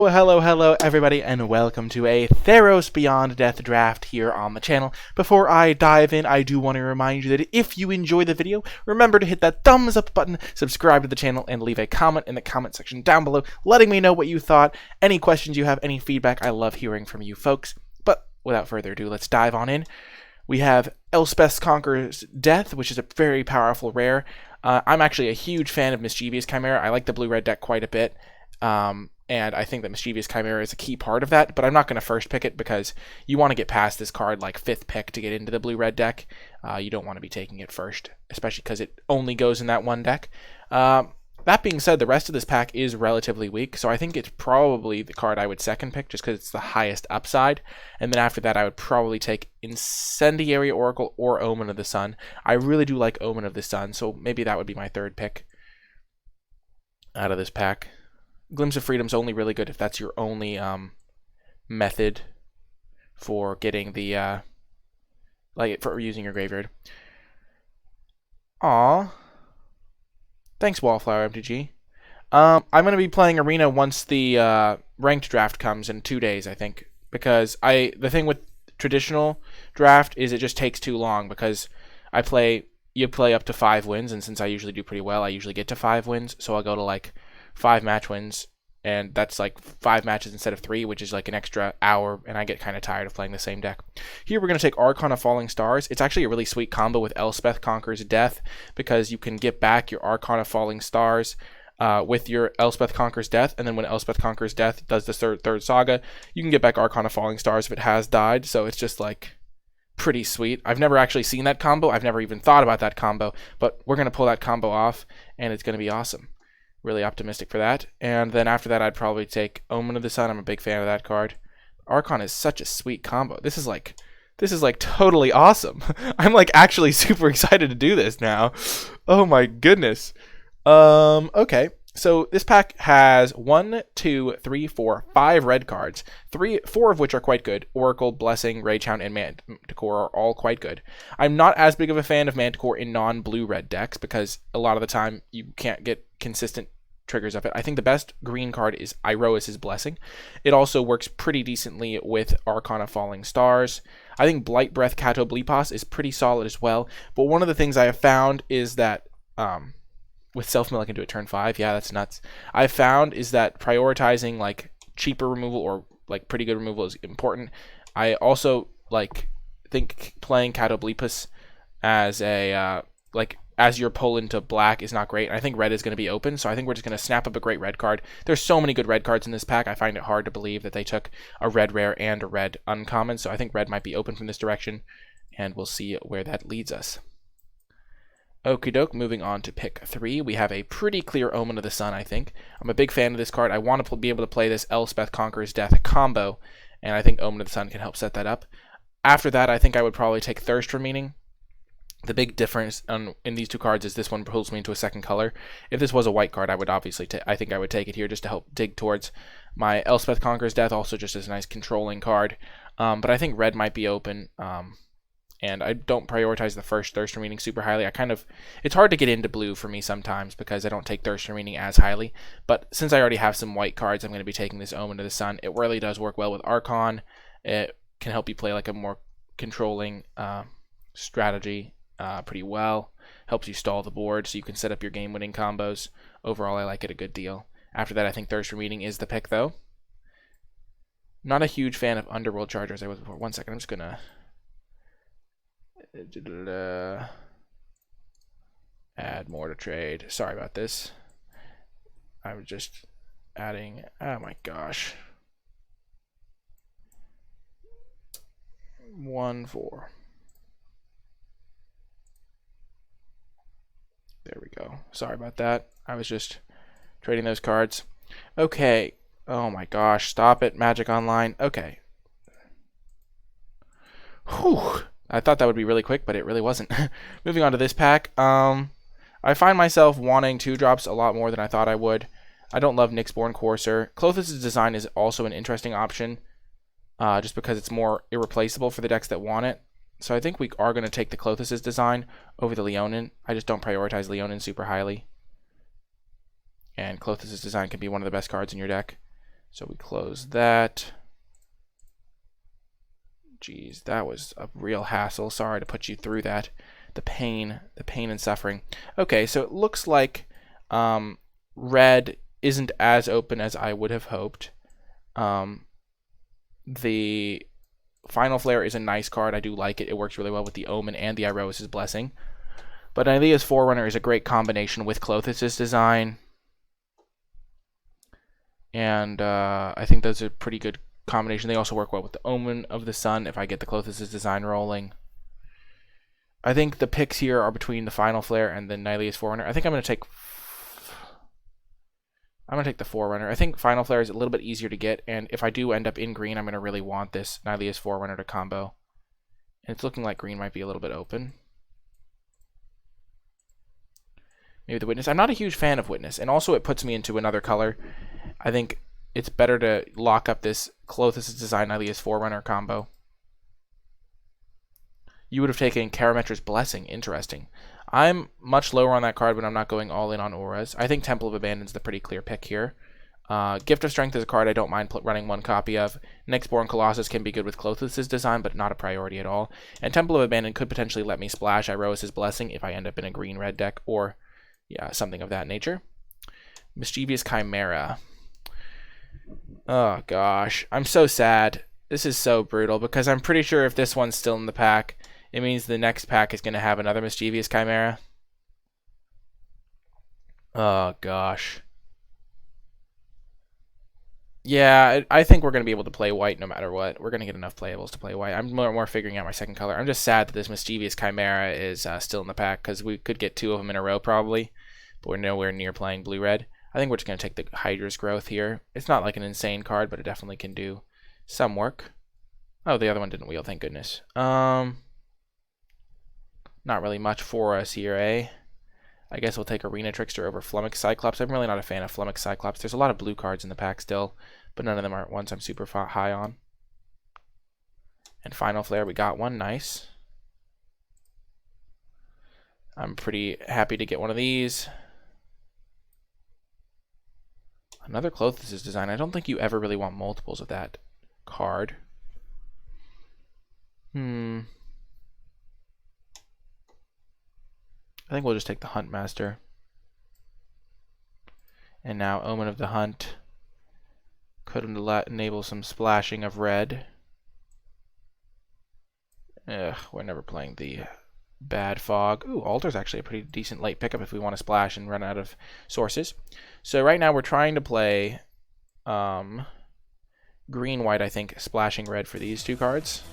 Well, hello everybody, and welcome to a Theros Beyond Death draft here on the channel. Before I dive in, I do want to remind you that if you enjoy the video, remember to hit that thumbs up button, subscribe to the channel, and leave a comment in the comment section down below, letting me know what you thought, any questions you have, any feedback. I love hearing from you folks. But without further ado, let's dive on in. We have Elspeth Conquers Death, which is a very powerful rare. I'm actually a huge fan of Mischievous Chimera. I like the blue-red deck quite a bit. And I think that Mischievous Chimera is a key part of that, but I'm not going to first pick it because you want to get past this card like 5th pick to get into the blue-red deck. You don't want to be taking it first, especially because it only goes in that one deck. That being said, the rest of this pack is relatively weak, so I think it's probably the card I would second pick just because it's the highest upside. And then after that, I would probably take Incendiary Oracle or Omen of the Sun. I really do like Omen of the Sun, so maybe that would be my third pick out of this pack. Glimpse of Freedom's only really good if that's your only method for getting the for using your graveyard. Aw. Thanks, Wallflower MTG. I'm gonna be playing Arena once the ranked draft comes in 2 days, I think, because the thing with traditional draft is it just takes too long because you play up to 5 wins, and since I usually do pretty well, I usually get to 5 wins, so I'll go to like 5 match wins, and that's like 5 matches instead of 3, which is like an extra hour, and I get kind of tired of playing the same deck. Here we're going to take Archon of Falling Stars. It's actually a really sweet combo with Elspeth Conquers Death, because you can get back your Archon of Falling Stars with your Elspeth Conquers Death, and then when Elspeth Conquers Death does the third saga, you can get back Archon of Falling Stars if it has died, so it's just like pretty sweet. I've never actually seen that combo. I've never even thought about that combo, but we're going to pull that combo off, and it's going to be awesome. Really optimistic for that. And then after that, I'd probably take Omen of the Sun. I'm a big fan of that card. Archon is such a sweet combo. This is like totally awesome. I'm like actually super excited to do this now. Oh my goodness. Okay. So this pack has 1, 2, 3, 4, 5 red cards. 4 of which are quite good. Oracle, Blessing, Ragehound, and Manticore are all quite good. I'm not as big of a fan of Manticore in non-blue red decks because a lot of the time you can't get consistent triggers of it. I think the best green card is Iroas's Blessing. It also works pretty decently with Archon of Falling Stars. I think Blight Breath Catoblepas is pretty solid as well. But one of the things I have found is that with self-mill I can do it turn 5. Yeah, that's nuts. I've found is that prioritizing like cheaper removal or like pretty good removal is important. I also think playing Catoblepas as a as your pull into black is not great. And I think red is going to be open, so I think we're just going to snap up a great red card. There's so many good red cards in this pack. I find it hard to believe that they took a red rare and a red uncommon, so I think red might be open from this direction, and we'll see where that leads us. Okie doke, moving on to pick 3. We have a pretty clear Omen of the Sun, I think. I'm a big fan of this card. I want to be able to play this Elspeth Conquers Death combo, and I think Omen of the Sun can help set that up. After that, I think I would probably take Thirst for Meaning. The big difference in these two cards is this one pulls me into a second color. If this was a white card, I would obviously I think I would take it here just to help dig towards my Elspeth Conquers Death, also just as a nice controlling card. But I think red might be open. And I don't prioritize the first Thirst for Meaning super highly. It's hard to get into blue for me sometimes because I don't take Thirst for Meaning as highly. But since I already have some white cards, I'm going to be taking this Omen of the Sun. It really does work well with Archon. It can help you play like a more controlling strategy pretty well. Helps you stall the board so you can set up your game-winning combos. Overall, I like it a good deal. After that, I think Thirst for Meaning is the pick, though. Not a huge fan of Underworld Chargers. I was before. 1 second, I'm just going to add more to trade. Sorry about this. I was just adding. Oh my gosh. 1, 4. There we go. Sorry about that. I was just trading those cards. Okay. Oh my gosh. Stop it, Magic Online. Okay. Whew. I thought that would be really quick, but it really wasn't. Moving on to this pack. I find myself wanting 2-drops a lot more than I thought I would. I don't love Nyxborn Courser. Klothys' design is also an interesting option, just because it's more irreplaceable for the decks that want it. So I think we are going to take the Klothys' design over the Leonin. I just don't prioritize Leonin super highly. And Klothys' design can be one of the best cards in your deck. So we close that. Jeez, that was a real hassle. Sorry to put you through that. The pain and suffering. Okay, so it looks like red isn't as open as I would have hoped. The Final Flare is a nice card. I do like it. It works really well with the Omen and the Iroas' Blessing. But Nylea's Forerunner is a great combination with Klothys' design. And I think those are pretty good combination. They also work well with the Omen of the Sun if I get the Klothys' design rolling. I think the picks here are between the Final Flare and the Nylea's Forerunner. I think I'm going to take the Forerunner. I think Final Flare is a little bit easier to get, and if I do end up in green, I'm going to really want this Nylea's Forerunner to combo. And it's looking like green might be a little bit open. Maybe the Witness. I'm not a huge fan of Witness, and also it puts me into another color. I think it's better to lock up this Klothys' design Nylea's Forerunner combo. You would have taken Karametra's Blessing. Interesting. I'm much lower on that card, but I'm not going all in on auras. I think Temple of Abandon's the pretty clear pick here. Gift of Strength is a card I don't mind running one copy of. Nyxborn Colossus can be good with Klothys' design, but not a priority at all. And Temple of Abandon could potentially let me splash Iroas' Blessing if I end up in a green-red deck, or yeah, something of that nature. Mischievous Chimera. Oh gosh, I'm so sad. This is so brutal, because I'm pretty sure if this one's still in the pack, it means the next pack is going to have another Mischievous Chimera. Oh, gosh. Yeah, I think we're going to be able to play white no matter what. We're going to get enough playables to play white. I'm more figuring out my second color. I'm just sad that this Mischievous Chimera is still in the pack, because we could get two of them in a row probably, but we're nowhere near playing blue-red. I think we're just going to take the Hydra's Growth here. It's not like an insane card, but it definitely can do some work. Oh, the other one didn't wheel, thank goodness. Not really much for us here, eh? I guess we'll take Arena Trickster over Flummox Cyclops. I'm really not a fan of Flummox Cyclops. There's a lot of blue cards in the pack still, but none of them aren't ones I'm super high on. And Final Flare, we got one. Nice. I'm pretty happy to get one of these. Another Klothys' design. I don't think you ever really want multiples of that card. I think we'll just take the Hunt Master. And now Omen of the Hunt could enable some splashing of red. We're never playing the Bad Fog. Ooh, Altar's actually a pretty decent late pickup if we want to splash and run out of sources. So right now we're trying to play green-white, I think, splashing red for these two cards.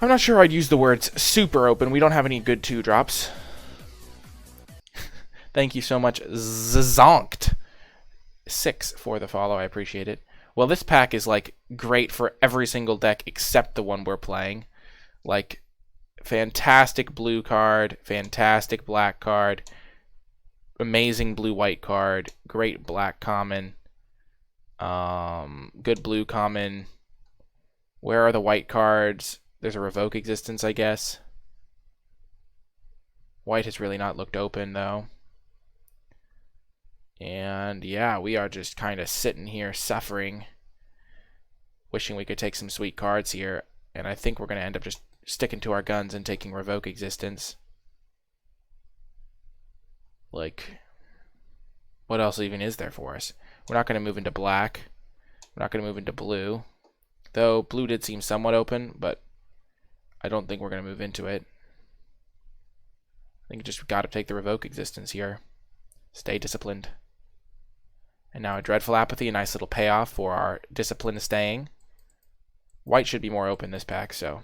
I'm not sure I'd use the words super open. We don't have any good 2-drops. Thank you so much, Zonked. 6 for the follow. I appreciate it. Well, this pack is like great for every single deck except the one we're playing. Like, fantastic blue card, fantastic black card, amazing blue-white card, great black common, good blue common. Where are the white cards? There's a Revoke Existence, I guess. White has really not looked open, though. And yeah, we are just kind of sitting here suffering, wishing we could take some sweet cards here. And I think we're going to end up just sticking to our guns and taking Revoke Existence. Like, what else even is there for us? We're not going to move into black. We're not going to move into blue. Though blue did seem somewhat open, but I don't think we're going to move into it. I think just got to take the Revoke Existence here. Stay disciplined. And now a Dreadful Apathy, a nice little payoff for our discipline staying. White should be more open this pack, so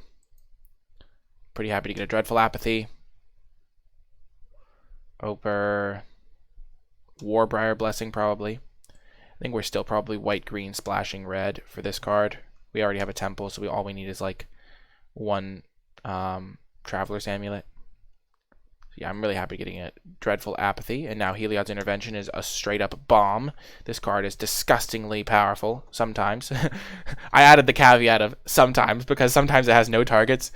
pretty happy to get a Dreadful Apathy. Oper. Warbriar Blessing, probably. I think we're still probably white-green splashing red for this card. We already have a Temple, so all we need is like one Traveler's Amulet. Yeah, I'm really happy getting a Dreadful Apathy, and now Heliod's Intervention is a straight-up bomb. This card is disgustingly powerful sometimes. I added the caveat of sometimes, because sometimes it has no targets,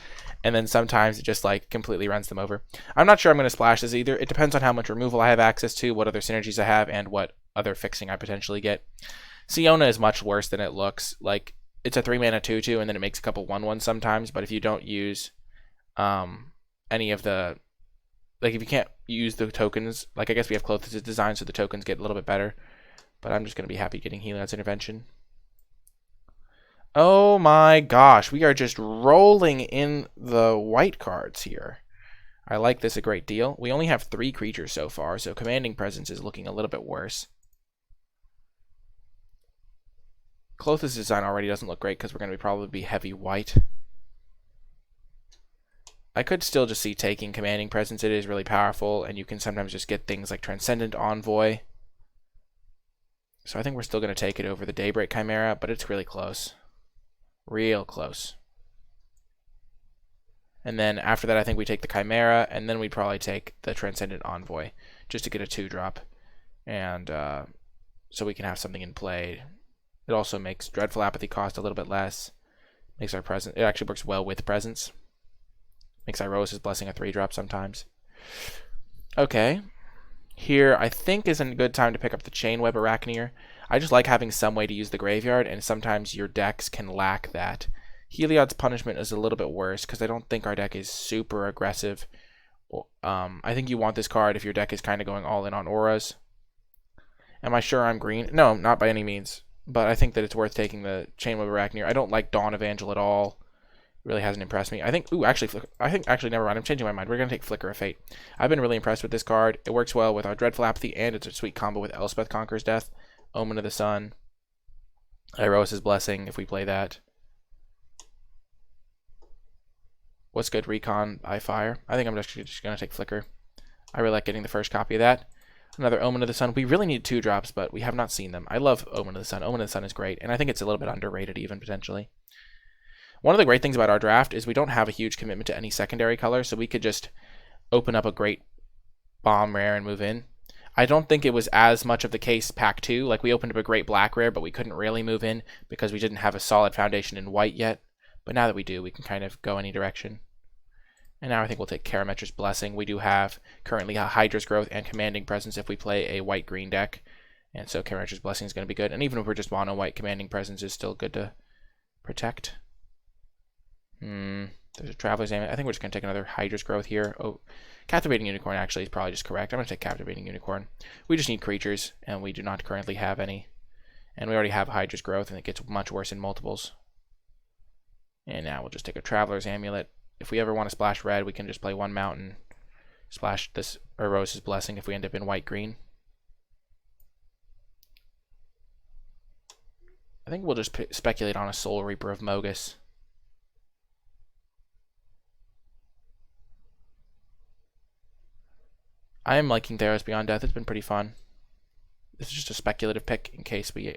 and then sometimes it just like completely runs them over. I'm not sure I'm going to splash this either. It depends on how much removal I have access to, what other synergies I have, and what other fixing I potentially get. Siona is much worse than it looks. Like, it's a 3-mana 2/2, and then it makes a couple 1/1s sometimes, but if you don't use any of the... Like, if you can't use the tokens, like, I guess we have Klothys' design, so the tokens get a little bit better. But I'm just going to be happy getting Heliod's Intervention. Oh my gosh, we are just rolling in the white cards here. I like this a great deal. We only have 3 creatures so far, so Commanding Presence is looking a little bit worse. Klothys' design already doesn't look great because we're going to probably be heavy white. I could still just see taking Commanding Presence. It is really powerful, and you can sometimes just get things like Transcendent Envoy. So I think we're still going to take it over the Daybreak Chimera, but it's really close. Real close. And then after that, I think we take the Chimera, and then we'd probably take the Transcendent Envoy, just to get a 2-drop. And so we can have something in play. It also makes Dreadful Apathy cost a little bit less. Makes our presence... It actually works well with Presence. Makes Irosis Blessing a 3-drop sometimes. Okay. Here, I think is a good time to pick up the Chainweb Arachneer. I just like having some way to use the graveyard, and sometimes your decks can lack that. Heliod's Punishment is a little bit worse, because I don't think our deck is super aggressive. I think you want this card if your deck is kind of going all in on auras. Am I sure I'm green? No, not by any means. But I think that it's worth taking the Chainweb Arachneer. I don't like Dawn Evangel at all. Really hasn't impressed me. I think, actually, never mind. I'm changing my mind. We're going to take Flicker of Fate. I've been really impressed with this card. It works well with our Dreadful Apathy, and it's a sweet combo with Elspeth Conquers Death, Omen of the Sun, Irosis Blessing, if we play that. What's good? Recon by Fire. I think I'm just going to take Flicker. I really like getting the first copy of that. Another Omen of the Sun. We really need 2-drops, but we have not seen them. I love Omen of the Sun. Omen of the Sun is great, and I think it's a little bit underrated even, potentially. One of the great things about our draft is we don't have a huge commitment to any secondary color, so we could just open up a great bomb rare and move in. I don't think it was as much of the case pack 2. Like, we opened up a great black rare, but we couldn't really move in because we didn't have a solid foundation in white yet. But now that we do, we can kind of go any direction. And now I think we'll take Karametra's Blessing. We do have currently a Hydra's Growth and Commanding Presence if we play a white-green deck. And so Karametra's Blessing is going to be good. And even if we're just mono-white, Commanding Presence is still good to protect. There's a Traveler's Amulet. I think we're just going to take another Hydra's Growth here. Oh, Captivating Unicorn actually is probably just correct. I'm going to take Captivating Unicorn. We just need creatures, and we do not currently have any. And we already have Hydra's Growth, and it gets much worse in multiples. And now we'll just take a Traveler's Amulet. If we ever want to splash red, we can just play one mountain. Splash this Irosis Blessing if we end up in white-green. I think we'll just speculate on a Soul Reaper of Mogus. I am liking Theros Beyond Death. It's been pretty fun. This is just a speculative pick in case we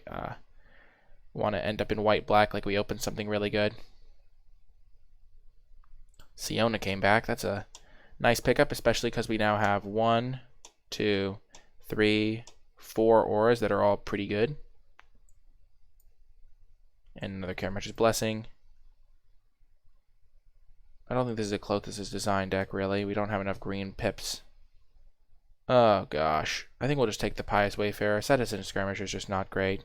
want to end up in white-black, like we opened something really good. Siona came back. That's a nice pickup, especially because we now have 1, 2, 3, 4 auras that are all pretty good. And another Karametra's Blessing. I don't think this is a Klothys' design deck, really. We don't have enough green pips. Oh, gosh. I think we'll just take the Pious Wayfarer. Citizen Skirmisher is just not great.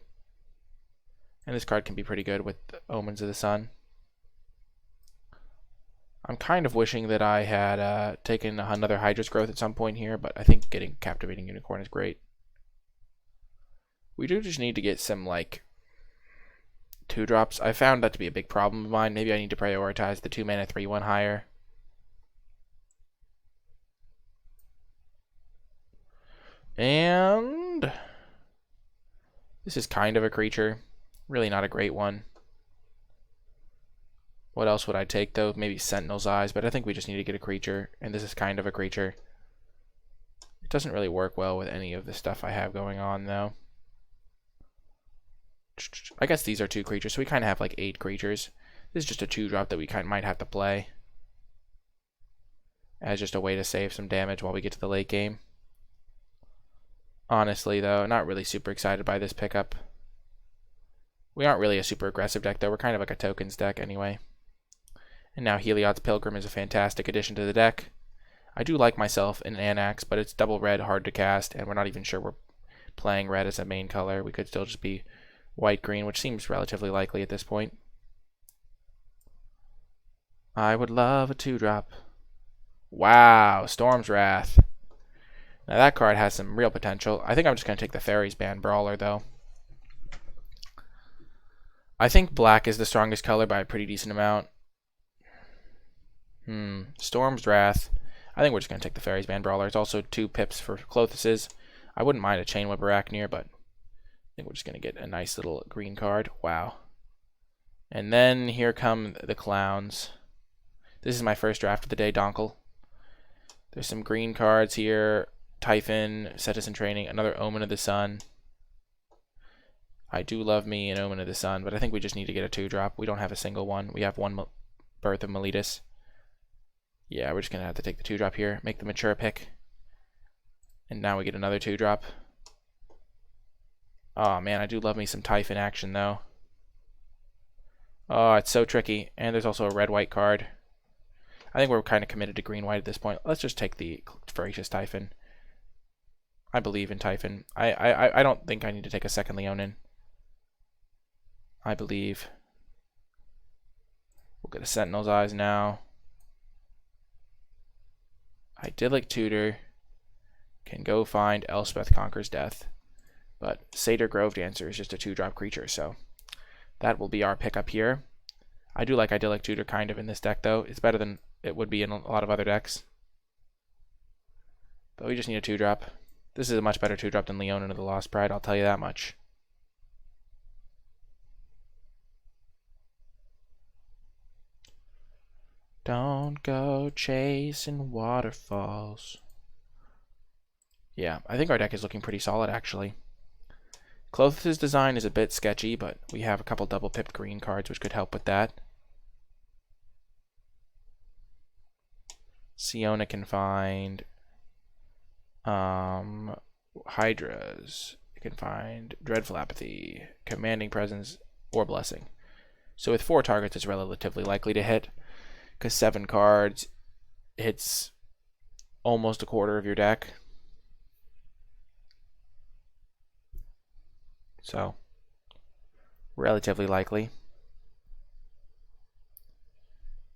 And this card can be pretty good with Omens of the Sun. I'm kind of wishing that I had taken another Hydra's Growth at some point here, but I think getting Captivating Unicorn is great. We do just need to get some, like, 2-drops. I found that to be a big problem of mine. Maybe I need to prioritize the 2-mana 3/1 higher. And this is kind of a creature. Really not a great one. What else would I take, though? Maybe Sentinel's Eyes, but I think we just need to get a creature, and this is kind of a creature. It doesn't really work well with any of the stuff I have going on, though. I guess these are 2 creatures, so we kind of have like 8 creatures. This is just a 2-drop that we might have to play as just a way to save some damage while we get to the late game. Honestly, though, not really super excited by this pickup. We aren't really a super aggressive deck, though. We're kind of like a tokens deck anyway. And now Heliod's Pilgrim is a fantastic addition to the deck. I do like myself an Anax, but it's double red, hard to cast, and we're not even sure we're playing red as a main color. We could still just be white-green, which seems relatively likely at this point. I would love a 2-drop. Wow, Storm's Wrath. Now that card has some real potential. I think I'm just going to take the Fairies Band Brawler, though. I think black is the strongest color by a pretty decent amount. Storm's Wrath. I think we're just going to take the Fairies Band Brawler. It's also 2 pips for Clothuses. I wouldn't mind a Chainwhip Arachneer, but I think we're just going to get a nice little green card. Wow. And then here come the clowns. This is my first draft of the day, Donkel. There's some green cards here. Typhon, Citizen Training, another Omen of the Sun. I do love me an Omen of the Sun, but I think we just need to get a 2-drop. We don't have a single one. We have one Birth of Meletus. Yeah, we're just going to have to take the 2-drop here. Make the mature pick. And now we get another 2-drop. Oh, man, I do love me some Typhon action, though. Oh, it's so tricky. And there's also a red-white card. I think we're kind of committed to green-white at this point. Let's just take the Voracious Typhon. I believe in Typhon. I don't think I need to take a second Leonin. I believe. We'll get a Sentinel's Eyes now. Idyllic Tutor. Can go find Elspeth Conquers Death. But Satyr Grove Dancer is just a 2-drop creature, so that will be our pickup here. I do like Idyllic Tutor kind of in this deck, though. It's better than it would be in a lot of other decks. But we just need a 2-drop. This is a much better 2-drop than Leonin of the Lost Pride, I'll tell you that much. Don't go chasing waterfalls. Yeah, I think our deck is looking pretty solid, actually. Cloth's design is a bit sketchy, but we have a couple double-pipped green cards, which could help with that. Siona can find Hydras. You can find Dreadful Apathy, Commanding Presence, or Blessing. So with 4 targets, it's relatively likely to hit, because 7 cards hits almost a quarter of your deck. So, relatively likely.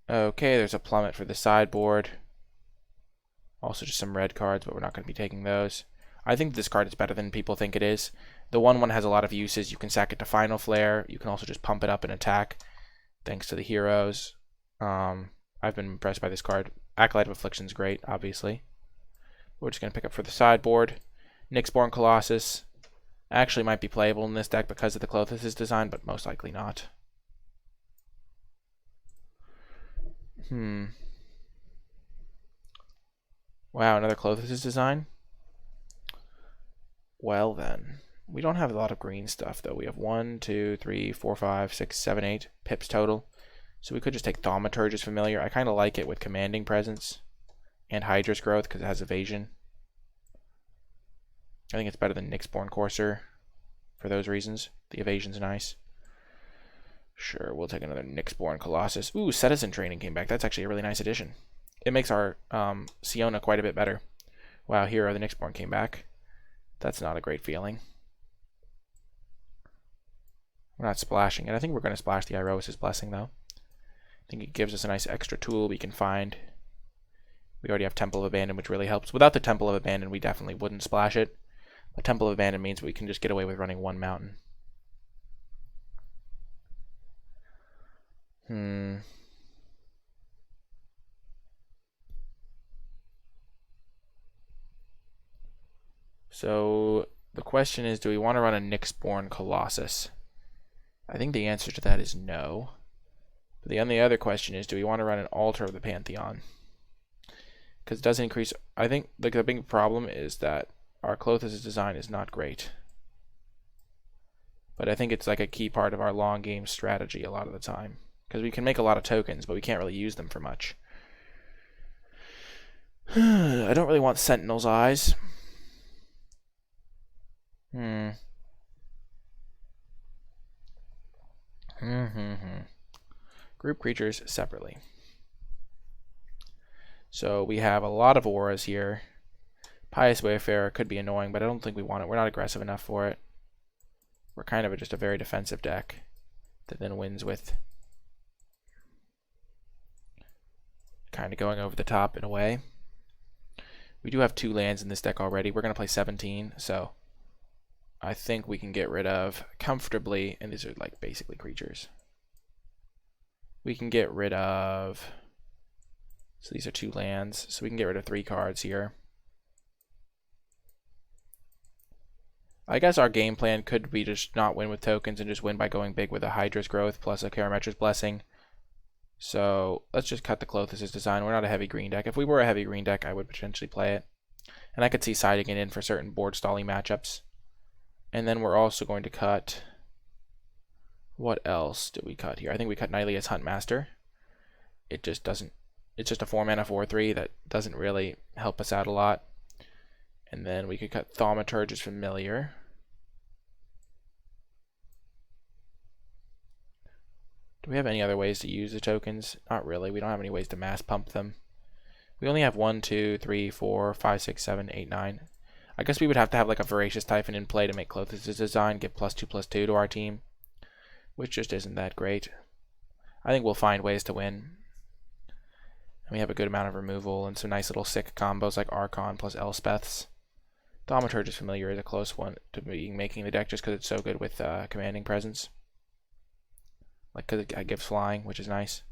Okay, there's a Plummet for the sideboard. Also just some red cards, but we're not going to be taking those. I think this card is better than people think it is. The 1/1 has a lot of uses. You can sack it to Final Flare. You can also just pump it up and attack, thanks to the heroes. I've been impressed by this card. Acolyte of Affliction is great, obviously. We're just going to pick up for the sideboard. Nyxborn Colossus actually might be playable in this deck because of the Clothis' design, but most likely not. Wow, another Clothis' design? Well then. We don't have a lot of green stuff, though. We have 1, 2, 3, 4, 5, 6, 7, 8 pips total. So we could just take Thaumaturge's Familiar. I kind of like it with Commanding Presence and Hydra's Growth because it has evasion. I think it's better than Nyxborn Courser for those reasons. The evasion's nice. Sure, we'll take another Nyxborn Colossus. Ooh, Citizen Training came back. That's actually a really nice addition. It makes our Siona quite a bit better. Wow, Hero the Nyxborn came back. That's not a great feeling. We're not splashing it. I think we're going to splash the Iroas' Blessing, though. I think it gives us a nice extra tool we can find. We already have Temple of Abandon, which really helps. Without the Temple of Abandon, we definitely wouldn't splash it. But Temple of Abandon means we can just get away with running 1 mountain. So the question is, do we want to run a Nyxborn Colossus? I think the answer to that is no. But the only other question is, do we want to run an Altar of the Pantheon? Because it does increase. I think the big problem is that our Clothis' design is not great. But I think it's like a key part of our long game strategy a lot of the time. Because we can make a lot of tokens, but we can't really use them for much. I don't really want Sentinel's Eyes. Group creatures separately. So we have a lot of auras here. Pious Wayfarer could be annoying, but I don't think we want it. We're not aggressive enough for it. We're kind of just a very defensive deck that then wins with kind of going over the top in a way. We do have 2 lands in this deck already. We're going to play 17, so I think we can get rid of comfortably, and these are like basically creatures. We can get rid of, so these are 2 lands, so we can get rid of 3 cards here. I guess our game plan could be just not win with tokens and just win by going big with a Hydra's Growth plus a Karametra's Blessing. So let's just cut the Klothys' design. We're not a heavy green deck. If we were a heavy green deck, I would potentially play it. And I could see siding it in for certain board stalling matchups. And then we're also going to cut... What else did we cut here? I think we cut Nylea's Huntmaster. It just doesn't... It's just a 4-mana 4/3 that doesn't really help us out a lot. And then we could cut Thaumaturge's Familiar. Do we have any other ways to use the tokens? Not really. We don't have any ways to mass pump them. We only have 1, 2, 3, 4, 5, 6, 7, 8, 9. I guess we would have to have like a Voracious Typhon in play to make Klothys' design give +2/+2 to our team, which just isn't that great. I think we'll find ways to win. And we have a good amount of removal and some nice little sick combos like Archon plus Elspeth's. Thaumaturge's Familiar is a close one to be making the deck just because it's so good with Commanding Presence. Like, because it gives flying, which is nice.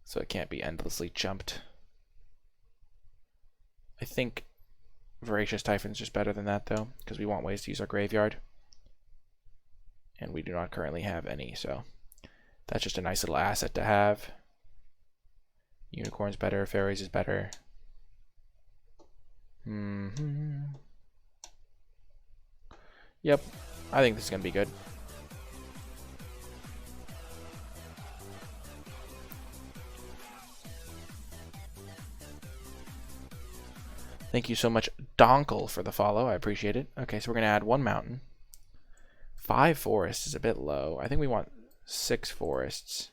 So it can't be endlessly chumped. I think Voracious Typhon's just better than that, though, because we want ways to use our graveyard. And we do not currently have any, so that's just a nice little asset to have. Unicorn's better, Fairies is better. Yep, I think this is going to be good. Thank you so much, Donkle, for the follow. I appreciate it. Okay, so we're going to add 1 mountain. 5 forests is a bit low. I think we want 6 forests.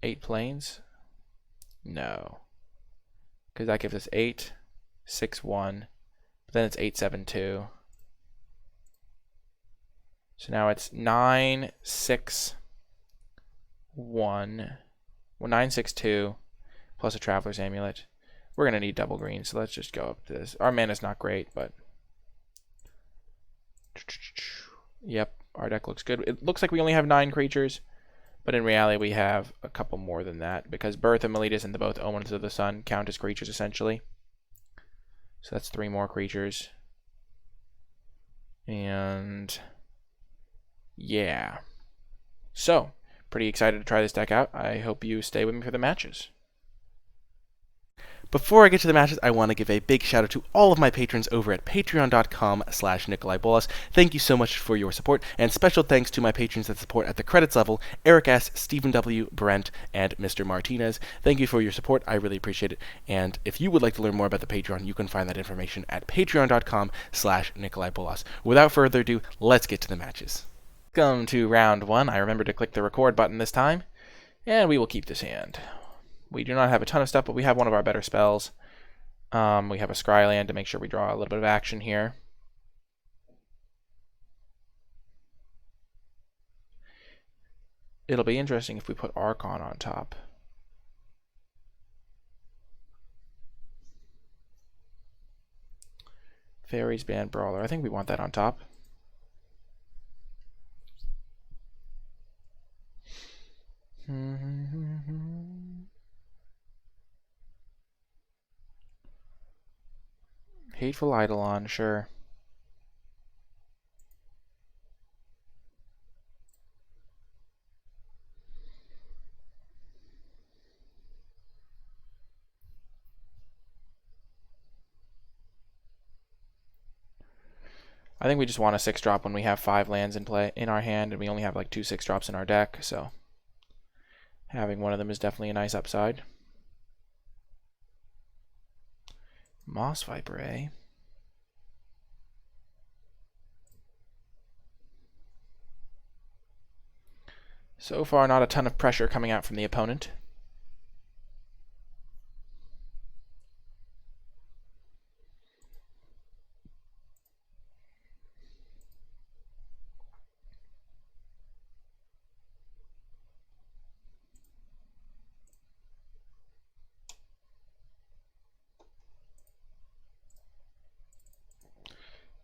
8 plains? No. Because that gives us 8, 6, 1. But then it's 8, 7, 2. So now it's 9, 6, 1. Well, 9, 6, 2. Plus a Traveler's Amulet. We're going to need double green, so let's just go up to this. Our mana's not great, but... Yep, our deck looks good. It looks like we only have 9 creatures, but in reality we have a couple more than that, because Birth and Meletus and the both Omens of the Sun count as creatures, essentially. So that's 3 more creatures. And... yeah. So, pretty excited to try this deck out. I hope you stay with me for the matches. Before I get to the matches, I want to give a big shout out to all of my patrons over at patreon.com/NicolaiBolas. Thank you so much for your support, and special thanks to my patrons that support at the credits level, Eric S., Stephen W., Brent, and Mr. Martinez. Thank you for your support. I really appreciate it. And if you would like to learn more about the Patreon, you can find that information at patreon.com/NicolaiBolas. Without further ado, let's get to the matches. Welcome to round 1. I remembered to click the record button this time, and we will keep this hand. We do not have a ton of stuff, but we have one of our better spells. We have a Scryland to make sure we draw a little bit of action here. It'll be interesting if we put Archon on top. Fairies Band Brawler. I think we want that on top. Hateful Eidolon, sure. I think we just want a 6-drop when we have 5 lands in play in our hand, and we only have like 2 6-drops in our deck, so having one of them is definitely a nice upside. Moss Viper, eh? So far, not a ton of pressure coming out from the opponent.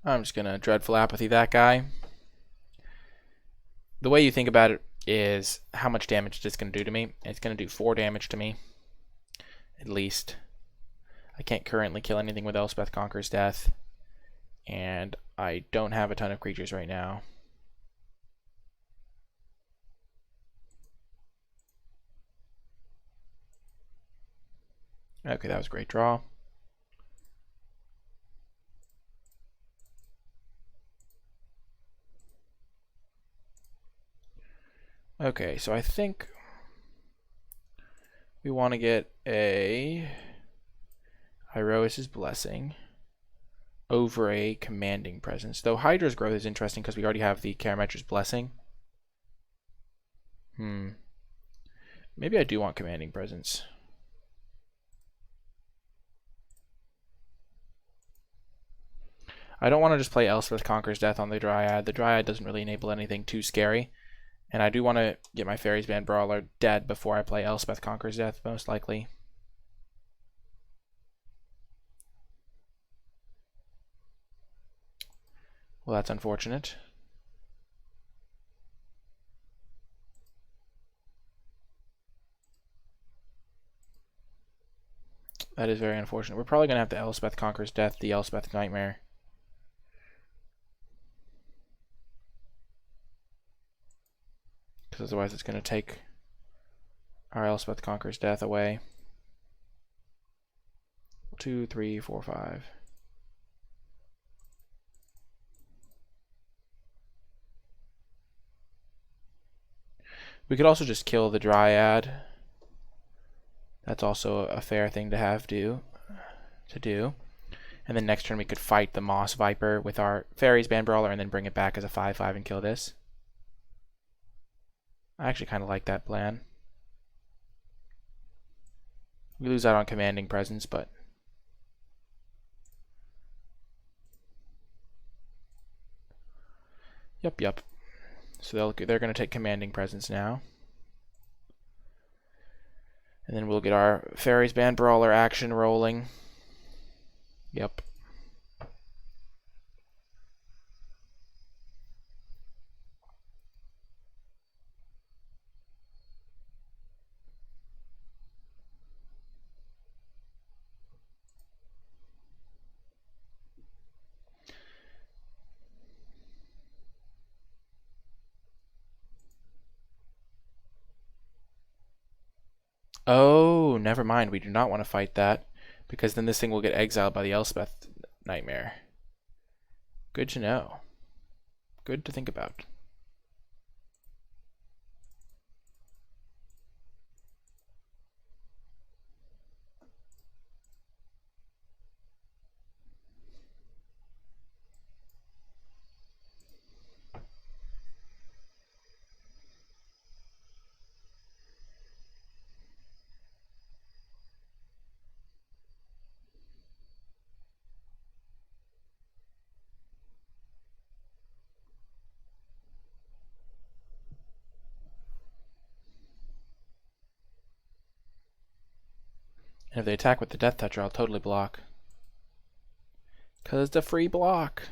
I'm just gonna Dreadful Apathy that guy. The way you think about it is how much damage it's gonna do to me. It's gonna do 4 damage to me, at least. I can't currently kill anything with Elspeth Conqueror's Death, and I don't have a ton of creatures right now. Okay, that was a great draw. Okay, so I think we want to get a Iroas's Blessing over a Commanding Presence. Though Hydra's Growth is interesting because we already have the Karametra's Blessing. Maybe I do want Commanding Presence. I don't want to just play Elspeth Conqueror's Death on the Dryad. The Dryad doesn't really enable anything too scary. And I do want to get my Fairies Band Brawler dead before I play Elspeth Conqueror's Death, most likely. Well, that's unfortunate. That is very unfortunate. We're probably going to have to Elspeth Conqueror's Death, the Elspeth Nightmare. Because otherwise it's going to take our Elspeth Conqueror's Death away. 2, 3, 4, 5. We could also just kill the Dryad. That's also a fair thing to have to do. And then next turn we could fight the Moss Viper with our Fairies Band Brawler and then bring it back as a 5/5 and kill this. I actually kind of like that plan. We lose out on Commanding Presence, but Yep. So they're going to take Commanding Presence now. And then we'll get our Fairies Band Brawler action rolling. Yep. Oh, never mind. We do not want to fight that, because then this thing will get exiled by the Elspeth Nightmare. Good to know. Good to think about. And if they attack with the Death Toucher, I'll totally block. Because it's a free block.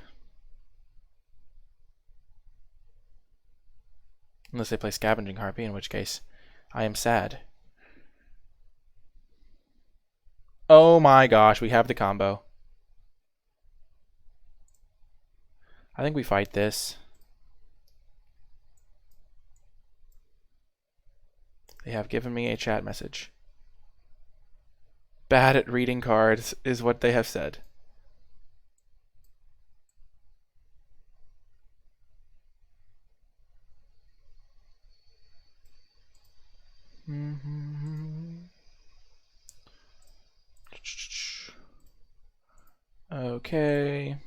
Unless they play Scavenging Harpy, in which case I am sad. Oh my gosh, we have the combo. I think we fight this. They have given me a chat message. Bad at reading cards is what they have said. Okay.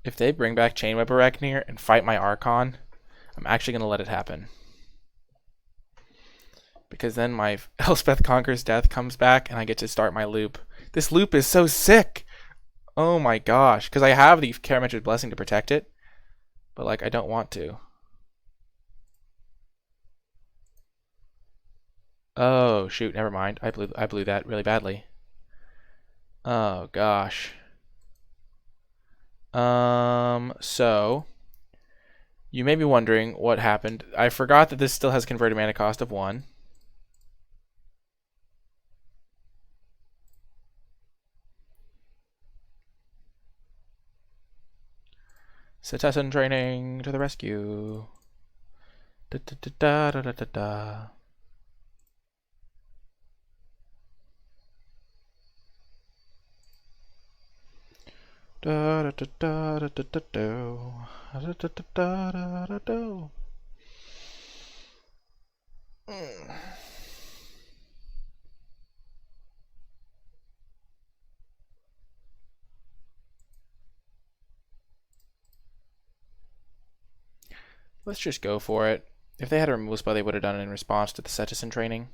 If they bring back Chainweb Arachneer and fight my Archon, I'm actually going to let it happen. because then my Elspeth Conquers Death comes back and I get to start my loop. This loop is so sick. Oh my gosh, because I have the Karametra's Blessing to protect it, but like I don't want to. Oh shoot, never mind. I blew that really badly. Oh gosh. So you may be wondering what happened. I forgot that this still has converted mana cost of 1. Citizen training to the rescue. Da, da, da, da, da, da, da. Da, da, da, da, da, da, da, da, da, da, da, da, da. Let's just go for it. If they had a removal spell, they would have done it in response to the Citizen training.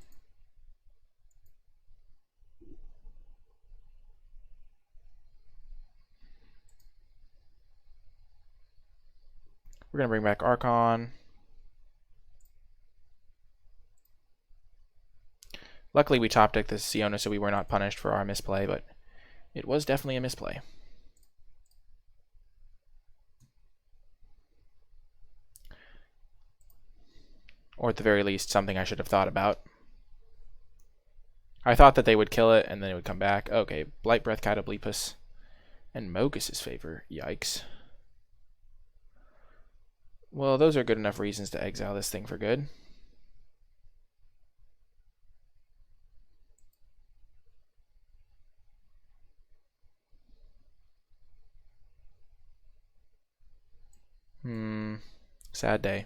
We're going to bring back Archon. Luckily, we top decked the Siona, so we were not punished for our misplay, but it was definitely a misplay. Or at the very least, something I should have thought about. I thought that they would kill it, and then it would come back. Okay, Blight Breath, Catoblepus, and Mogus's favor. Yikes. Well, those are good enough reasons to exile this thing for good. Sad day.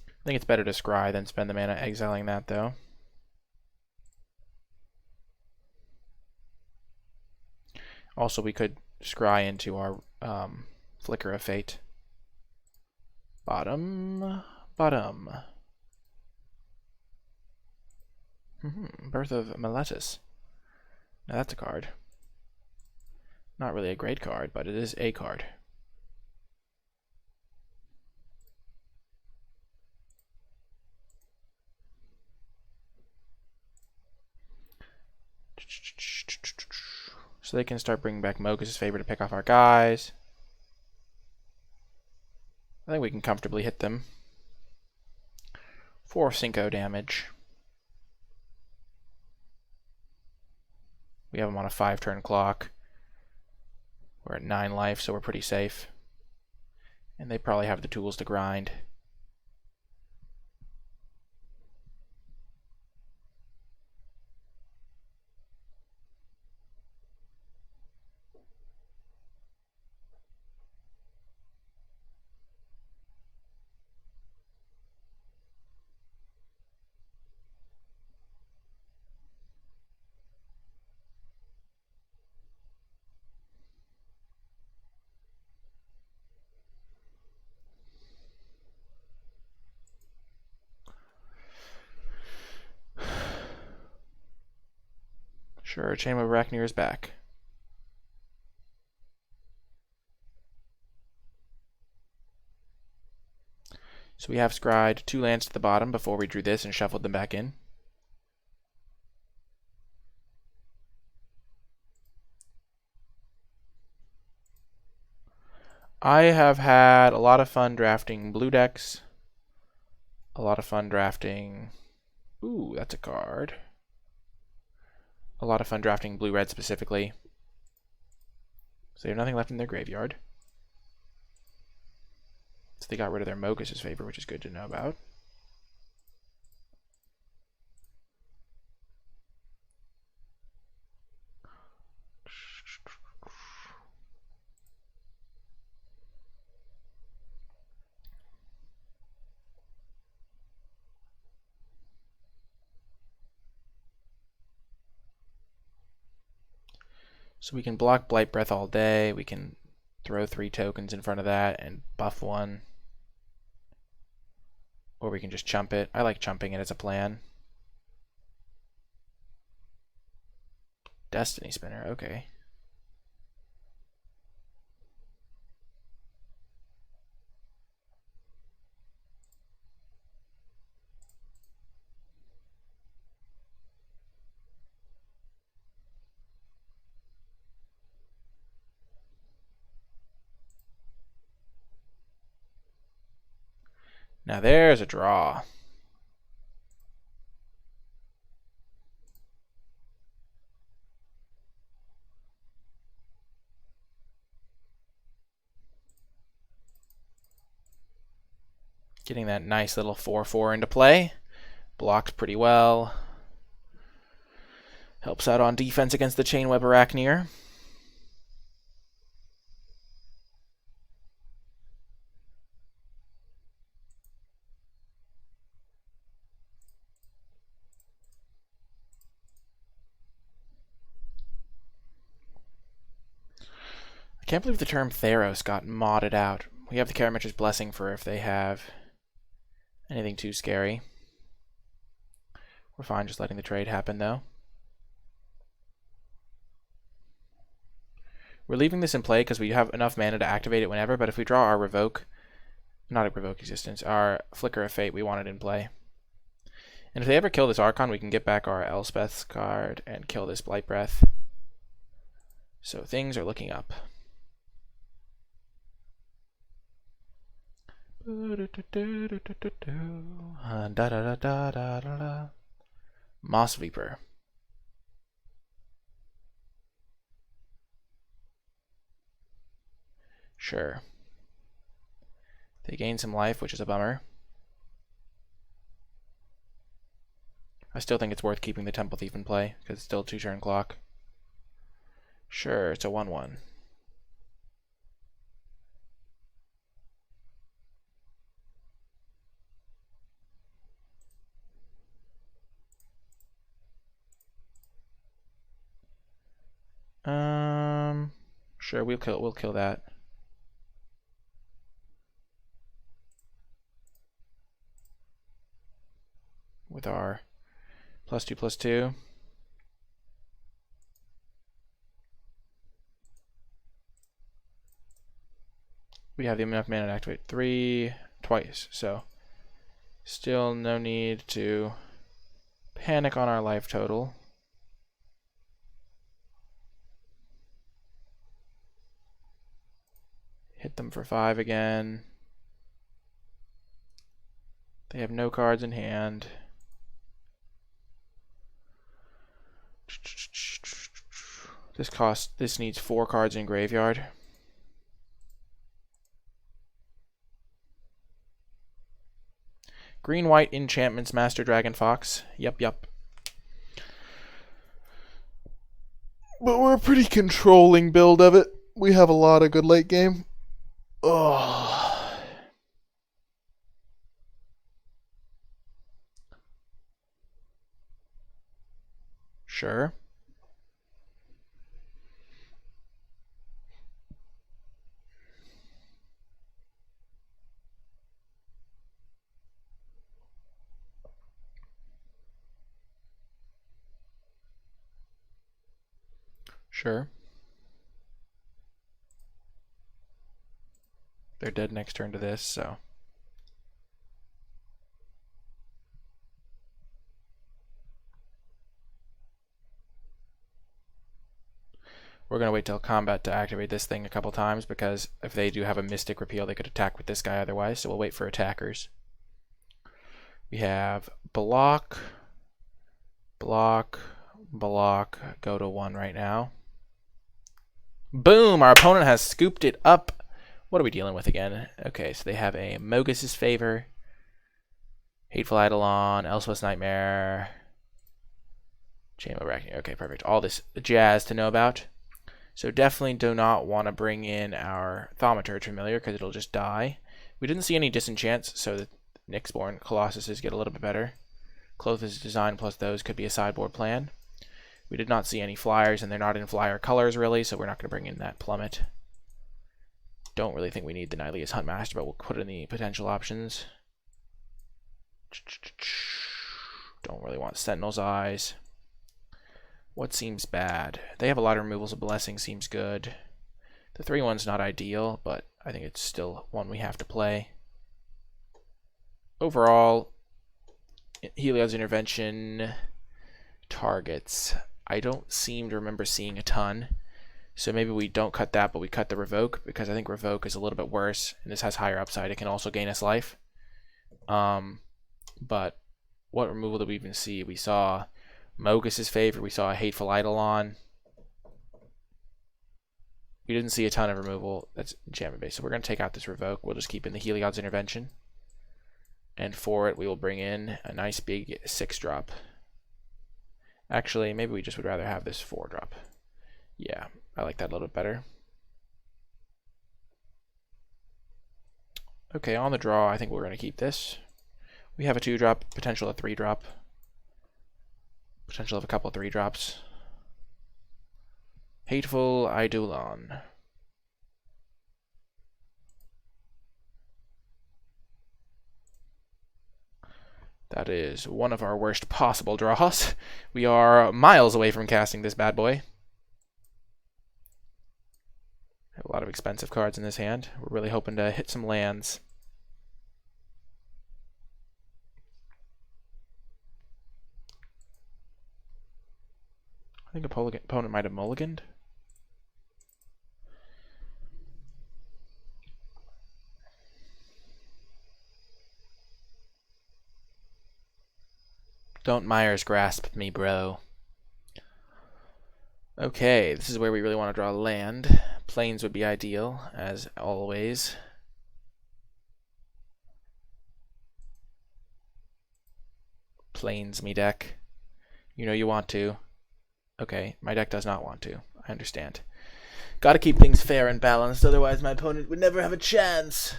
I think it's better to scry than spend the mana exiling that, though. Also, we could scry into our Flicker of Fate. Bottom. Birth of Meletus. Now that's a card. Not really a great card, but it is a card. So they can start bringing back Mogus's favor to pick off our guys. I think we can comfortably hit them. 4 Cinco damage. We have them on a 5-turn clock. We're at 9 life, so we're pretty safe. And they probably have the tools to grind. Sure, Chamber of Arachnir is back. So we have scryed 2 lands to the bottom before we drew this and shuffled them back in. I have had a lot of fun drafting blue decks. A lot of fun drafting... Ooh, that's a card. A lot of fun drafting blue-red specifically. So they have nothing left in their graveyard. So they got rid of their Mogus's favor, which is good to know about. So we can block Blight Breath all day. We can Throw 3 tokens in front of that and buff 1. Or we can just chump it. I like chumping it as a plan. Destiny Spinner, okay. Now there's a draw. Getting that nice little 4/4 into play. Blocks pretty well. Helps out on defense against the Chainweb Arachneer. I can't believe the term Theros got modded out. We have the Karametra's Blessing for if they have anything too scary. We're fine just letting the trade happen, though. We're leaving this in play because we have enough mana to activate it whenever, but if we draw our Revoke, not a Revoke Existence, our Flicker of Fate, we want it in play. And if they ever kill this Archon, we can get back our Elspeth's card and kill this Blight Breath. So things are looking up. Moss Viper. Sure. They gain some life, which is a bummer. I still think it's worth keeping the Temple Thief in play, because it's still 2-turn clock. Sure, it's a 1/1. Sure, we'll kill that. With our +2/+2. We have enough mana to activate 3 twice, so still no need to panic on our life total. Hit them for 5 again. They have no cards in hand. This needs 4 cards in graveyard. Green-white enchantments, Master Dragon Fox. Yep. But we're a pretty controlling build of it. We have a lot of good late game. Oh. Sure. Sure. They're dead next turn to this, so. We're going to wait till combat to activate this thing a couple times, because if they do have a Mystic Repeal, they could attack with this guy otherwise, so we'll wait for attackers. We have block, go to 1 right now. Boom! Our opponent has scooped it up. What are we dealing with again? Okay, so they have a Mogus's Favor, Hateful Eidolon, Elspeth's Nightmare, Chainweb Arachneer. Okay, perfect. All this jazz to know about. So definitely do not want to bring in our Thaumaturge Familiar because it'll just die. We didn't see any disenchants, so the Nyxborn Colossuses get a little bit better. Cloth's Design plus those could be a sideboard plan. We did not see any flyers, and they're not in flyer colors really, so we're not going to bring in that Plummet. Don't really think we need the Nihilious Huntmaster, but we'll put it in the potential options. Don't really want Sentinel's Eyes. What seems bad? They have a lot of removals. Of Blessing seems good. The 3-1's not ideal, but I think it's still one we have to play. Overall, Heliod's Intervention targets. I don't seem to remember seeing a ton. So maybe we don't cut that, but we cut the Revoke, because I think Revoke is a little bit worse, and this has higher upside. It can also gain us life. But what removal did we even see? We saw Mogus's Favor. We saw a Hateful Eidolon. We didn't see a ton of removal. That's enchantment based. So we're going to take out this Revoke. We'll just keep in the Heliod's Intervention. And for it, we will bring in a nice big 6-drop. Actually, maybe we just would rather have this 4-drop. Yeah, I like that a little bit better. Okay, on the draw, I think we're going to keep this. We have a 2-drop, potential of 3-drop. Potential of a couple of 3-drops. Hateful Eidolon. That is one of our worst possible draws. We are miles away from casting this bad boy. Have a lot of expensive cards in this hand. We're really hoping to hit some lands. I think opponent might have mulliganed. Don't Myers grasp me, bro. Okay, this is where we really want to draw land. Plains would be ideal, as always. Plains me deck. You know you want to. Okay, my deck does not want to. I understand. Gotta keep things fair and balanced, otherwise my opponent would never have a chance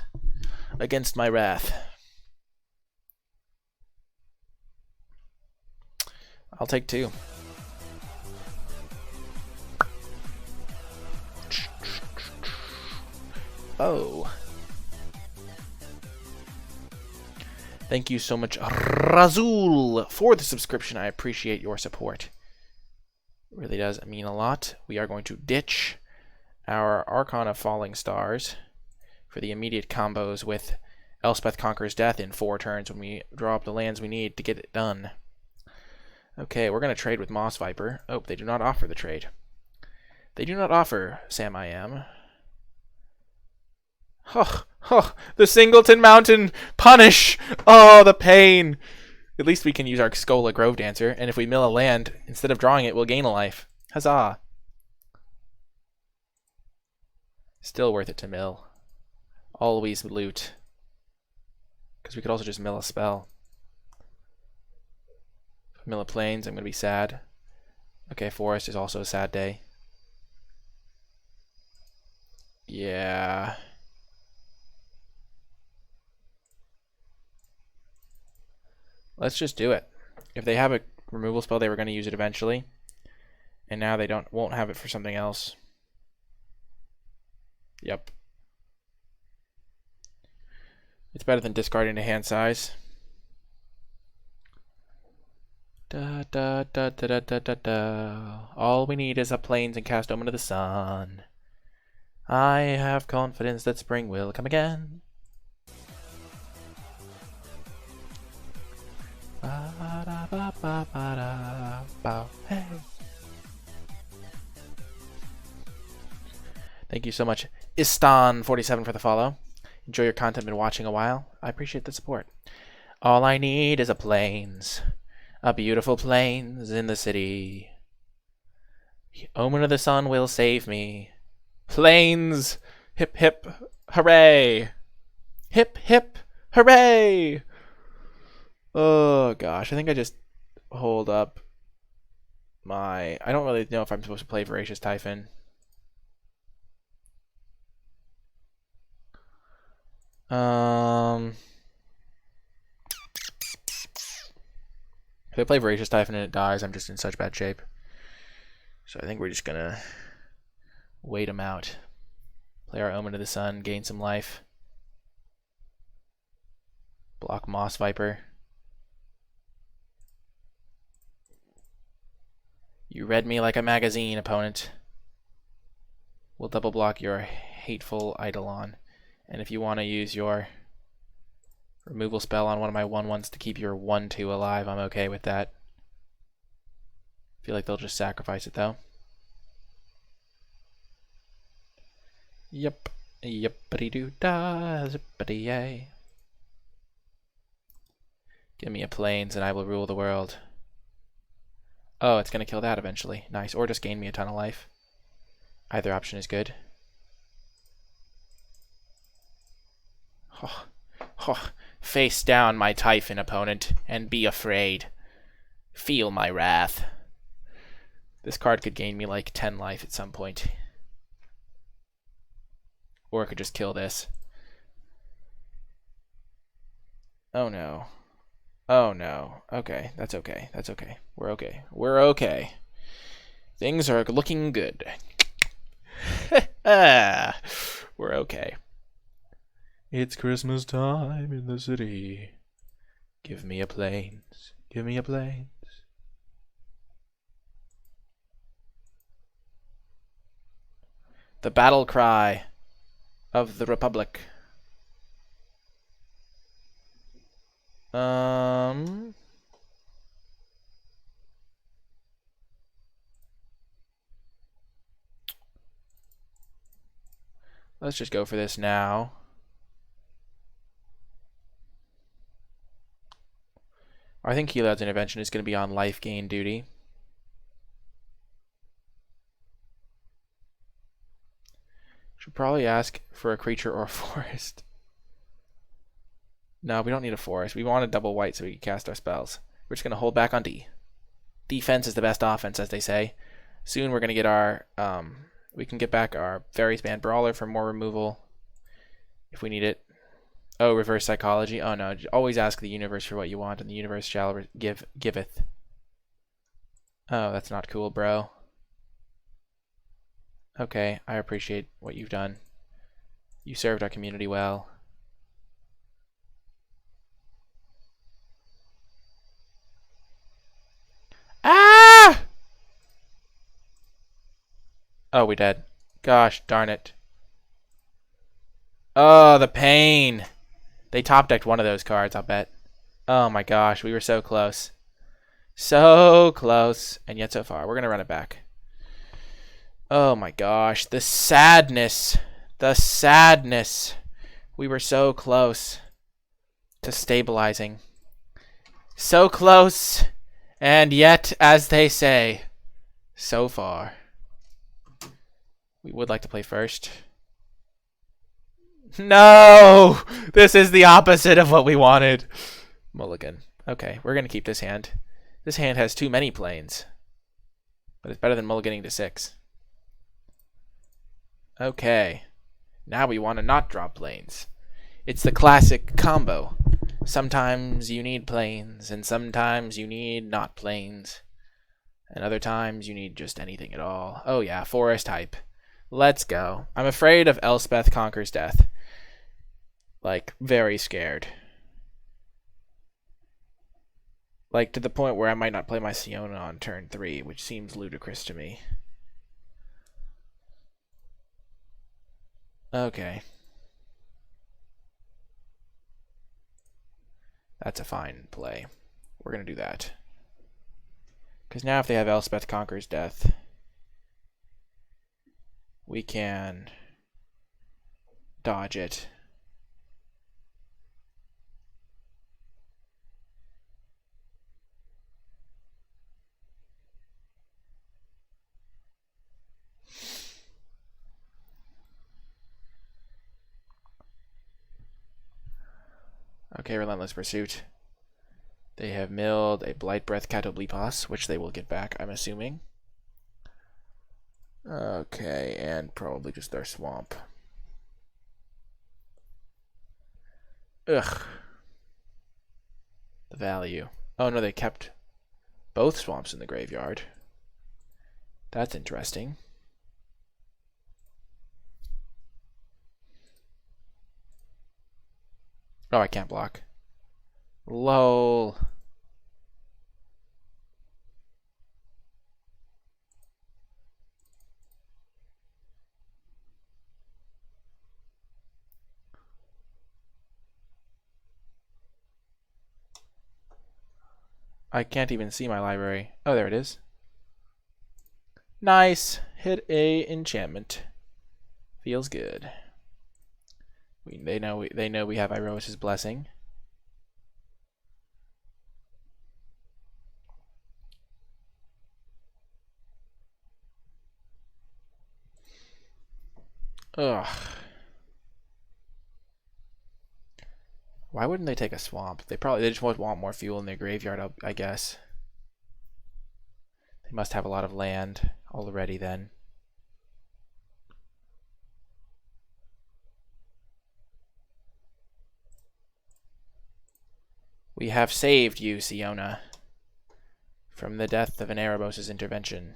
against my wrath. I'll take 2. Oh. Thank you so much, Razul, for the subscription. I appreciate your support. It really does mean a lot. We are going to ditch our Archon of Falling Stars for the immediate combos with Elspeth Conquers Death in 4 turns when we draw up the lands we need to get it done. Okay, we're going to trade with Moss Viper. Oh, they do not offer the trade. They do not offer Sam I Am. Oh, the Singleton Mountain punish! Oh, the pain! At least we can use our Skola Grove Dancer, and if we mill a land, instead of drawing it, we'll gain a life. Huzzah! Still worth it to mill. Always loot. Because we could also just mill a spell. Mill a Plains, I'm going to be sad. Okay, Forest is also a sad day. Yeah. Let's just do it. If they have a removal spell, they were going to use it eventually. And now they won't have it for something else. Yep. It's better than discarding a hand size. Da da da da da da da da. All we need is a Plains and cast Omen of the Sun. I have confidence that spring will come again. Hey. Thank you so much, Istan47, for the follow. Enjoy your content. Been watching a while. I appreciate the support. All I need is a Plains. A beautiful Plains in the city. Omen of the Sun will save me. Plains! Hip hip hooray! Hip hip hooray! Oh gosh, I think I just hold up my... I don't really know if I'm supposed to play Voracious Typhon. If I play Voracious Typhon and it dies, I'm just in such bad shape. So I think we're just gonna wait him out. Play our Omen of the Sun, gain some life. Block Moss Viper. You read me like a magazine, opponent. We'll double block your hateful Eidolon. And if you want to use your removal spell on one of my 1/1s to keep your 1/2 alive, I'm okay with that. Feel like they'll just sacrifice it though. Yep. Yep-a-dee-doo-da, zippity-yay. Give me a plains and I will rule the world. Oh, it's going to kill that eventually. Nice. Or just gain me a ton of life. Either option is good. Oh, oh. Face down, my Typhon opponent, and be afraid. Feel my wrath. This card could gain me like 10 life at some point. Or it could just kill this. Oh no. Oh no. Okay, that's okay. That's okay. We're okay. We're okay. Things are looking good. We're okay. It's Christmas time in the city. Give me a plains. Give me a plains. The battle cry of the Republic. Let's just go for this now. I think Heliod's Intervention is going to be on life gain duty. Should probably ask for a creature or a forest. No, we don't need a forest. We want a double white so we can cast our spells. We're just going to hold back on D. Defense is the best offense, as they say. Soon we're going to get our... we can get back our Fairies Band Brawler for more removal if we need it. Oh, reverse psychology. Oh no, always ask the universe for what you want, and the universe shall giveth. Oh, that's not cool, bro. Okay, I appreciate what you've done. You served our community well. Ah! Oh, we dead. Gosh darn it. Oh, the pain. They top decked one of those cards, I'll bet. Oh my gosh, we were so close. So close, and yet so far. We're going to run it back. Oh my gosh, the sadness. The sadness. We were so close to stabilizing. So close, and yet, as they say, so far. We would like to play first. No! This is the opposite of what we wanted. Mulligan. Okay, we're going to keep this hand. This hand has too many planes. But it's better than mulliganing to 6. Okay. Now we want to not drop planes. It's the classic combo. Sometimes you need planes, and sometimes you need not planes. And other times you need just anything at all. Oh yeah, forest type. Let's go. I'm afraid of Elspeth Conquers Death. Like, very scared. Like, to the point where I might not play my Siona on turn 3, which seems ludicrous to me. Okay. That's a fine play. We're going to do that. Because now if they have Elspeth Conquers Death, we can dodge it. Okay, Relentless Pursuit. They have milled a Blight Breath Catoblipos, which they will get back, I'm assuming. Okay, and probably just their swamp. Ugh. The value. Oh no, they kept both swamps in the graveyard. That's interesting. Oh, I can't block. Lol. I can't even see my library. Oh, there it is. Nice. Hit a enchantment. Feels good. They know we have Iroas's blessing. Ugh. Why wouldn't they take a swamp? They just want more fuel in their graveyard, I guess. They must have a lot of land already then. We have saved you, Siona, from the death of an Erebos' intervention.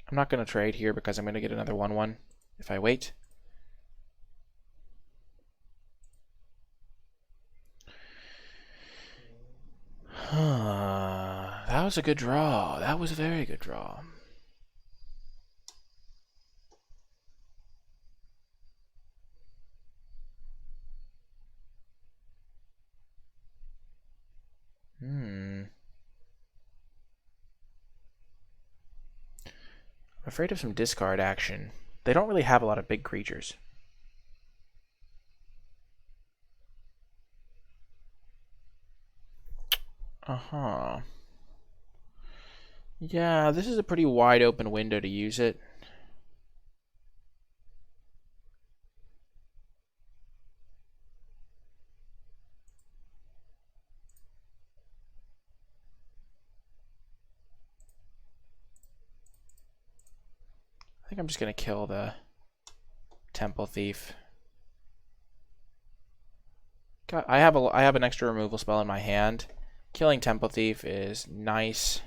I'm not going to trade here because I'm going to get another 1/1 if I wait. That was a good draw. That was a very good draw. I'm afraid of some discard action. They don't really have a lot of big creatures. Uh-huh. Yeah, this is a pretty wide open window to use it. I think I'm just going to kill the Temple Thief. God, I have an extra removal spell in my hand. Killing Temple Thief is nice.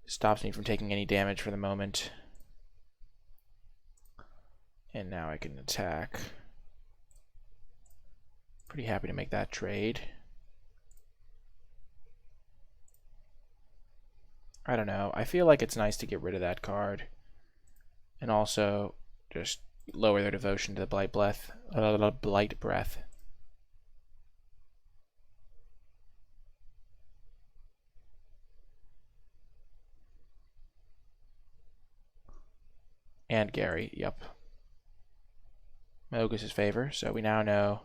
Stops me from taking any damage for the moment. And now I can attack. Pretty happy to make that trade. I don't know. I feel like it's nice to get rid of that card. And also just lower their devotion to the Blight Breath. And Gary, yep. Mogus's favor, so we now know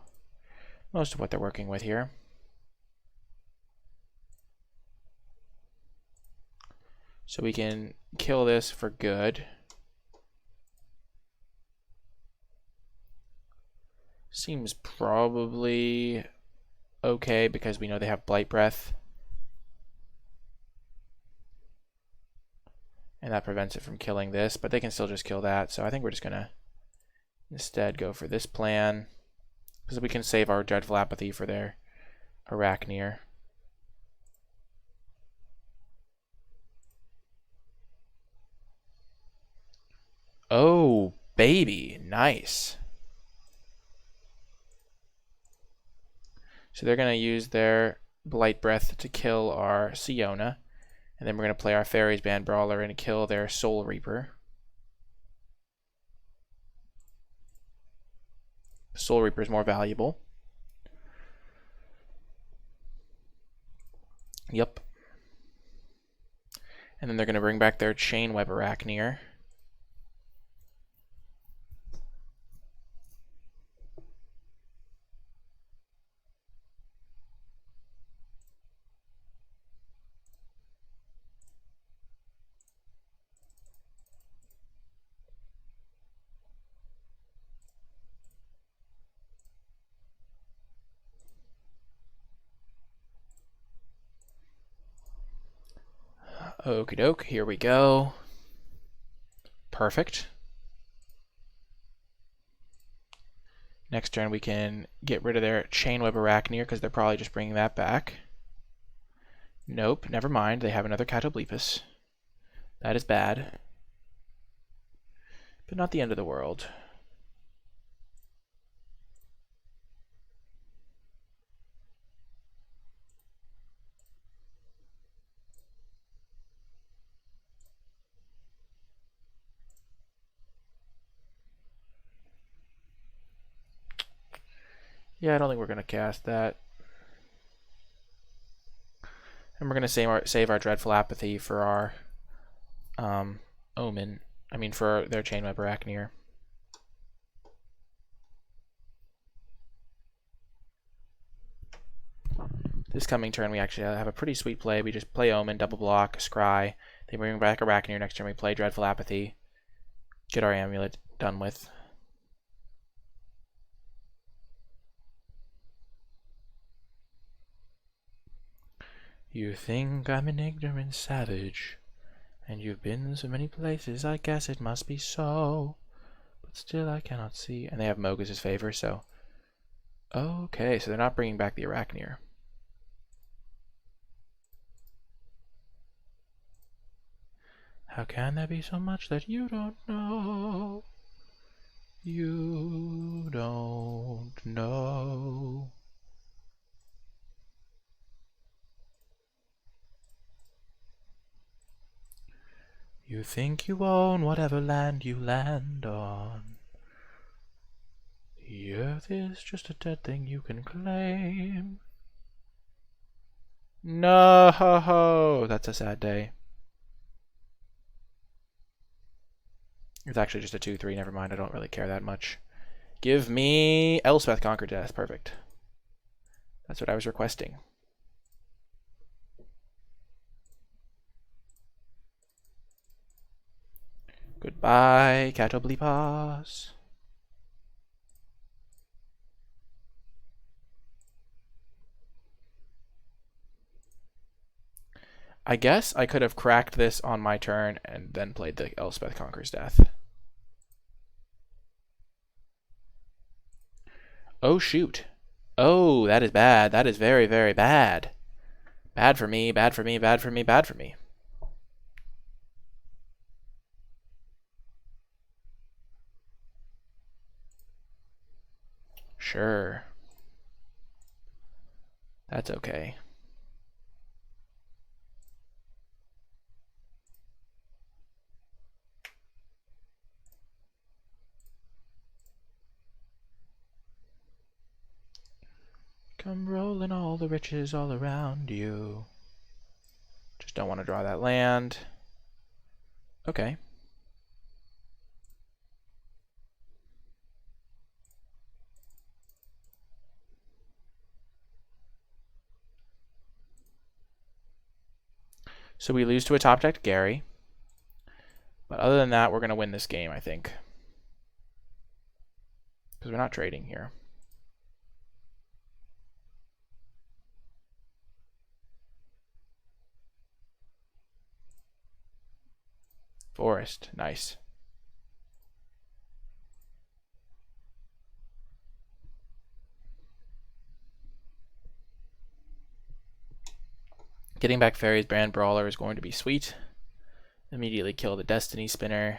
most of what they're working with here. So we can kill this for good. Seems probably okay because we know they have Blight Breath. And that prevents it from killing this, but they can still just kill that. So I think we're just going to instead go for this plan, because we can save our Dreadful Apathy for their Arachneer. Oh, baby. Nice. So they're going to use their Blight Breath to kill our Siona. And then we're going to play our Fairies Band Brawler and kill their Soul Reaper. Soul Reaper is more valuable. Yep. And then they're going to bring back their Chainweb Arachneer. Okie doke, here we go. Perfect. Next turn we can get rid of their Chainweb Arachneer because they're probably just bringing that back. Nope, never mind. They have another Catoblepus. That is bad. But not the end of the world. Yeah, I don't think we're going to cast that. And we're going to save our Dreadful Apathy for our Omen. I mean, for their Chainweb Arachneer. This coming turn, we actually have a pretty sweet play. We just play Omen, double block, Scry. They bring back Arachneer. Next turn, we play Dreadful Apathy. Get our Amulet done with. You think I'm an ignorant savage, and you've been so many places, I guess it must be so. But still I cannot see. And they have Mogus' favor, so... Okay, so they're not bringing back the Arachneer. How can there be so much that you don't know? You don't know. You think you own whatever land you land on. The earth is just a dead thing you can claim. No, that's a sad day. It's actually just a 2-3, never mind, I don't really care that much. Give me Elspeth Conquer Death, perfect. That's what I was requesting. Goodbye, Catoblepus. I guess I could have cracked this on my turn and then played the Elspeth Conquers Death. Oh, shoot. Oh, that is bad. That is very, very bad. Bad for me, bad for me, bad for me, bad for me. Sure. That's okay. Come rolling all the riches all around you. Just don't want to draw that land. Okay. So we lose to a top decked Gary. But other than that, we're going to win this game, I think. Because we're not trading here. Forest, nice. Getting back Fairy's Brand Brawler is going to be sweet. Immediately kill the Destiny Spinner.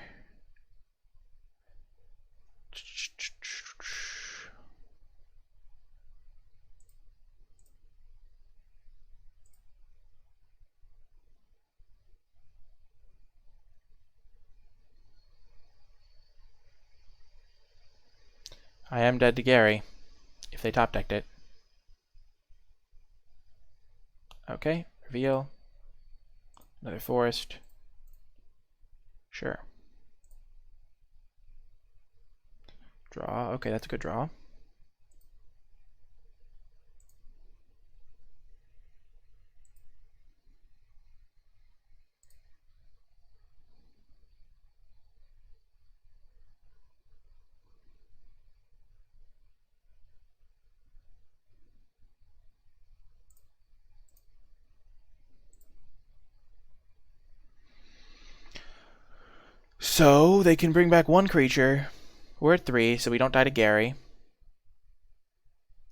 I am dead to Gary, if they top decked it. Okay, reveal. Another forest. Sure. Draw. Okay, that's a good draw. So they can bring back one creature. We're at 3, so we don't die to Gary.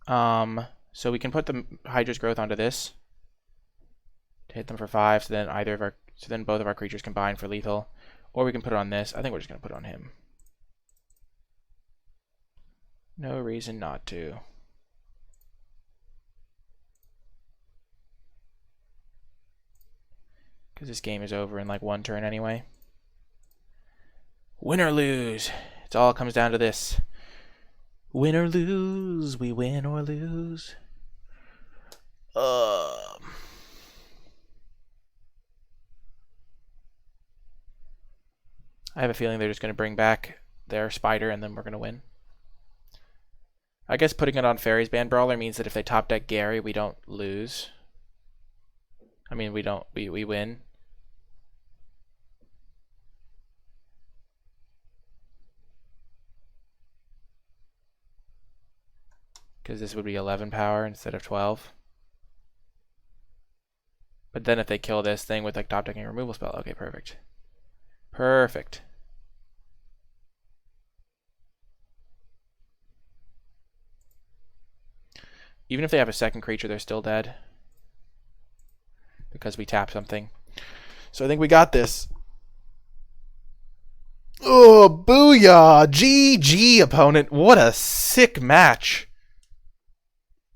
So we can put the Hydra's Growth onto this to hit them for 5, so then both of our creatures combine for lethal. Or we can put it on this. I think we're just gonna put it on him. No reason not to. Because this game is over in like 1 turn anyway. Win or lose. It all comes down to this. Win or lose. We win or lose. I have a feeling they're just going to bring back their spider and then we're going to win. I guess putting it on Fairies Band Brawler means that if they top deck Gary, we don't lose. I mean, we win. Because this would be 11 power instead of 12. But then if they kill this thing with like top decking removal spell, okay, perfect. Perfect. Even if they have a second creature, they're still dead. Because we tap something. So I think we got this. Oh, booyah! GG, opponent. What a sick match.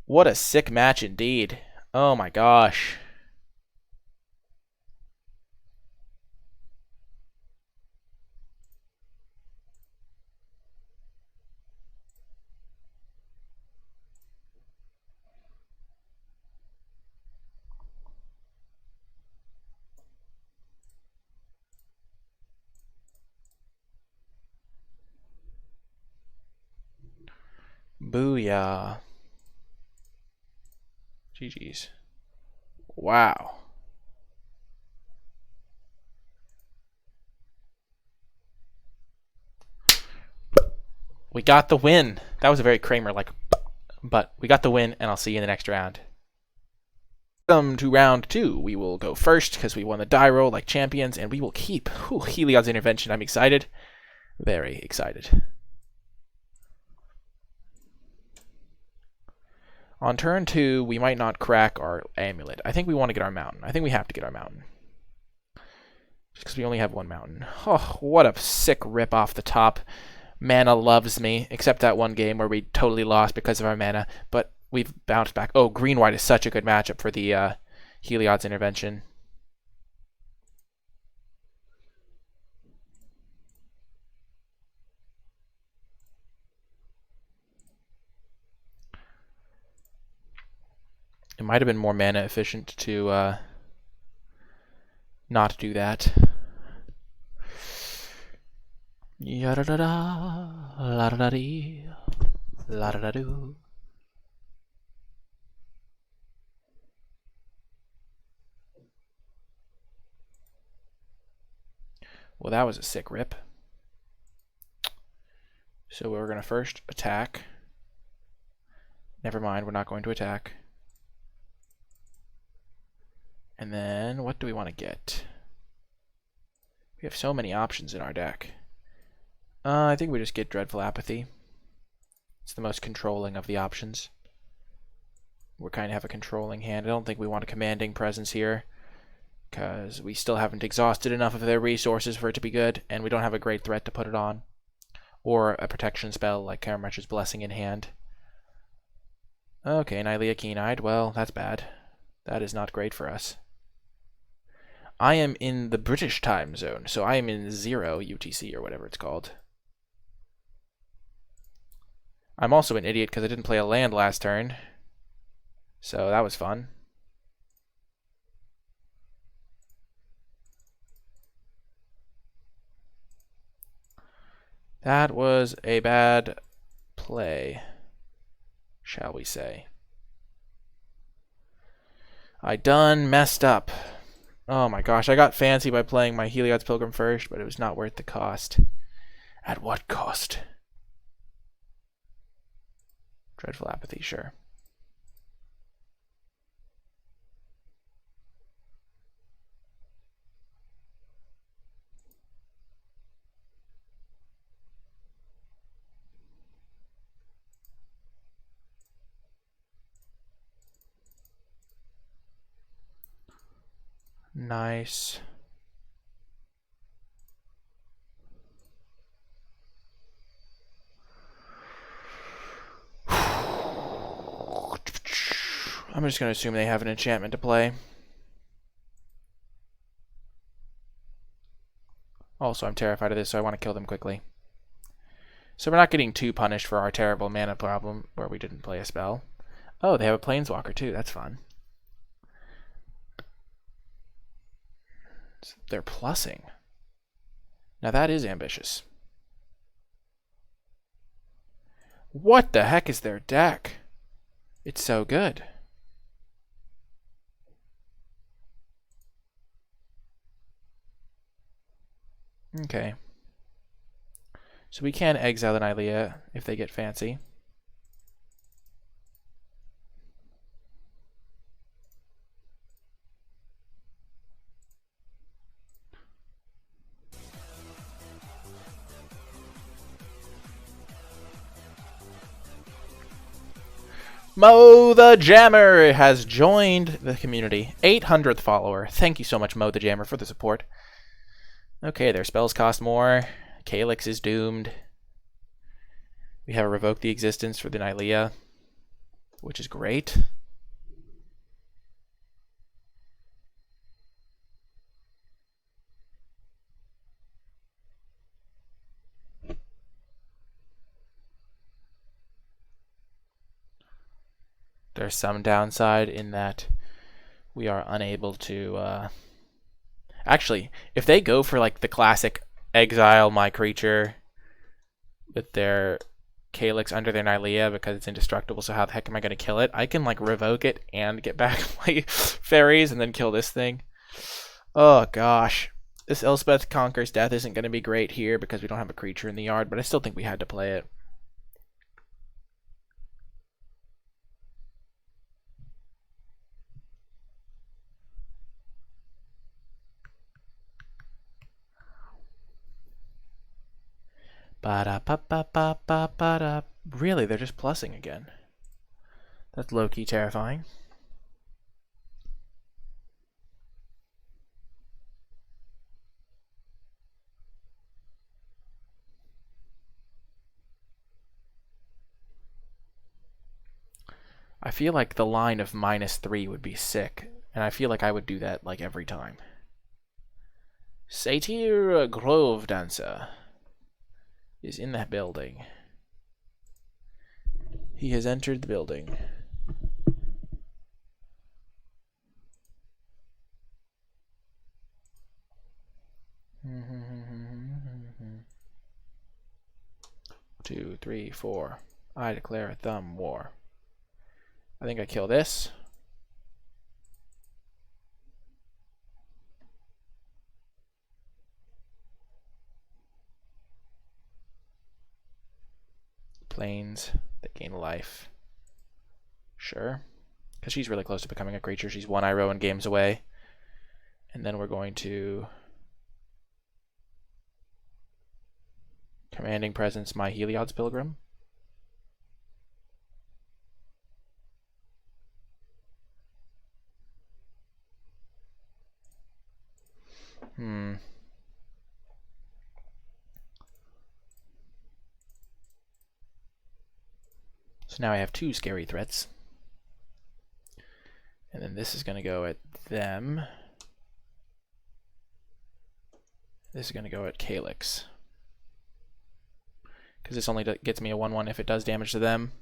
What a sick match indeed. Oh my gosh. Booyah. GG's. Wow. We got the win. That was a very Kramer-like, but we got the win, and I'll see you in the next round. Welcome to round 2. We will go first because we won the die roll like champions, and we will keep Heliod's Intervention. I'm excited. Very excited. On turn 2, we might not crack our amulet. I think we want to get our mountain. I think we have to get our mountain. Just because we only have 1 mountain. Oh, what a sick rip off the top. Mana loves me, except that one game where we totally lost because of our mana. But we've bounced back. Oh, green-white is such a good matchup for the Heliod's Intervention. It might have been more mana efficient to not do that. Ya-da-da-da, la-da-da-dee, la-da-da-doo. Well, that was a sick rip. So we're going to first attack. Never mind, we're not going to attack. And then, what do we want to get? We have so many options in our deck. I think we just get Dreadful Apathy. It's the most controlling of the options. We kind of have a controlling hand. I don't think we want a Commanding Presence here, because we still haven't exhausted enough of their resources for it to be good, and we don't have a great threat to put it on. Or a protection spell like Karamesh's Blessing in hand. Okay, Nylea Keen-Eyed. Well, that's bad. That is not great for us. I am in the British time zone, so I am in 0 UTC or whatever it's called. I'm also an idiot because I didn't play a land last turn. So that was fun. That was a bad play, shall we say. I done messed up. Oh my gosh, I got fancy by playing my Heliod's Pilgrim first, but it was not worth the cost. At what cost? Dreadful Apathy, sure. Nice. I'm just going to assume they have an enchantment to play. Also, I'm terrified of this, so I want to kill them quickly. So we're not getting too punished for our terrible mana problem where we didn't play a spell. Oh, they have a Planeswalker too. That's fun. So they're plussing. Now that is ambitious. What the heck is their deck? It's so good. Okay. So we can exile the Nylea if they get fancy. Mo the Jammer has joined the community. 800th follower. Thank you so much, Mo the Jammer, for the support. Okay, their spells cost more. Calyx is doomed. We have revoked the existence for the Nylea, which is great. There's some downside in that we are unable to... Actually, if they go for like the classic exile my creature with their Calyx under their Nylea because it's indestructible, so how the heck am I going to kill it? I can like revoke it and get back my fairies and then kill this thing. Oh gosh. This Elspeth Conquers Death isn't going to be great here because we don't have a creature in the yard, but I still think we had to play it. Ba-da-ba-ba-ba-ba-da. Really, they're just plussing again. That's low-key terrifying. I feel like the line of -3 would be sick, and I feel like I would do that like every time. Satyr Grove Dancer is in the building. He has entered the building. Two, three, four. I declare a thumb war. I think I kill this. Planes that gain life. Sure. Because she's really close to becoming a creature. She's one Iroh and games away. And then we're going to... Commanding Presence, my Heliod's Pilgrim. So now I have two scary threats. And then this is going to go at them. This is going to go at Calyx. Because this only gets me a 1/1 if it does damage to them.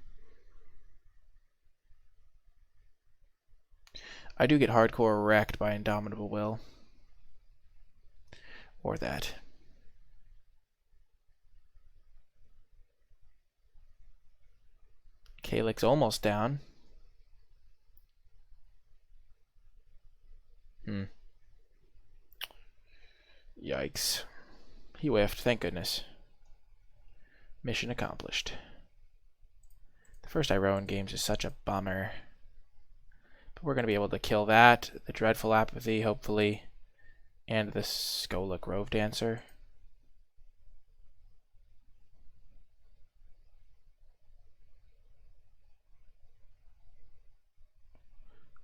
I do get hardcore wrecked by Indomitable Will. Or that. Calyx almost down. Yikes. He whiffed, thank goodness. Mission accomplished. The first Iroh in games is such a bummer. But we're going to be able to kill that, the Dreadful Apathy, hopefully, and the Skola Grove Dancer.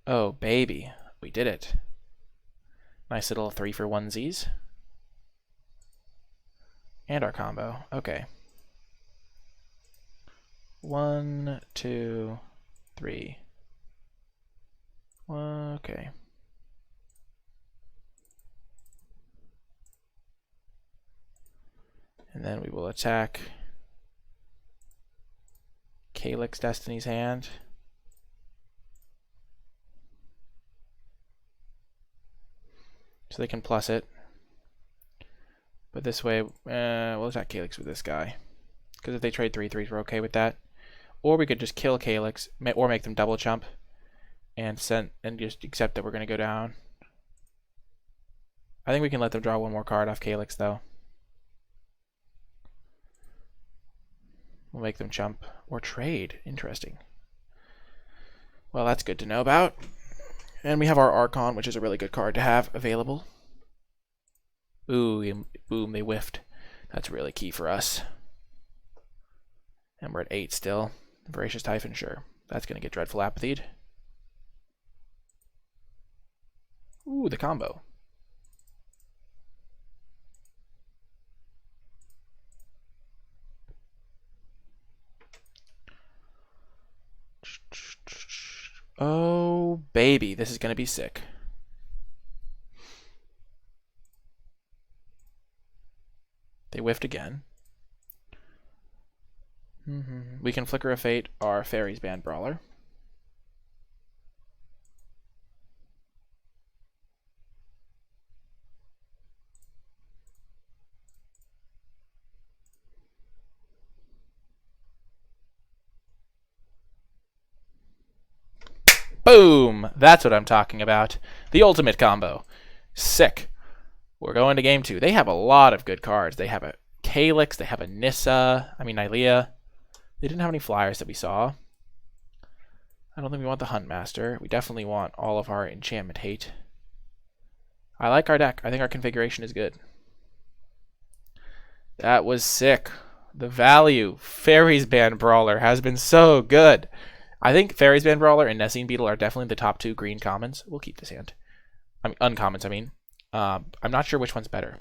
Oh, baby. We did it. Nice little 3 for onesies. And our combo. Okay. 1, 2, 3. Okay. And then we will attack Calyx Destiny's Hand. So they can plus it. But this way, we'll attack Calyx with this guy. Because if they trade 3/3s, we're okay with that. Or we could just kill Calyx, or make them double jump, and just accept that we're going to go down. I think we can let them draw one more card off Calyx, though. We'll make them jump or trade. Interesting. Well, that's good to know about. And we have our Archon, which is a really good card to have available. Ooh, boom, they whiffed. That's really key for us. And we're at 8 still. Voracious Typhon, sure. That's going to get Dreadful Apathied. Ooh, the combo. Oh, baby, this is going to be sick. They whiffed again. We can Flicker of Fate our Fairies Band Brawler. Boom! That's what I'm talking about. The ultimate combo. Sick. We're going to game 2. They have a lot of good cards. They have a Calyx, they have a Nylea. They didn't have any flyers that we saw. I don't think we want the Huntmaster. We definitely want all of our Enchantment Hate. I like our deck. I think our configuration is good. That was sick. The value. Fairies Band Brawler has been so good. I think Fairies Band Brawler and Nessine Beetle are definitely the top 2 green commons. We'll keep this hand. Uncommons, I mean. I'm not sure which one's better.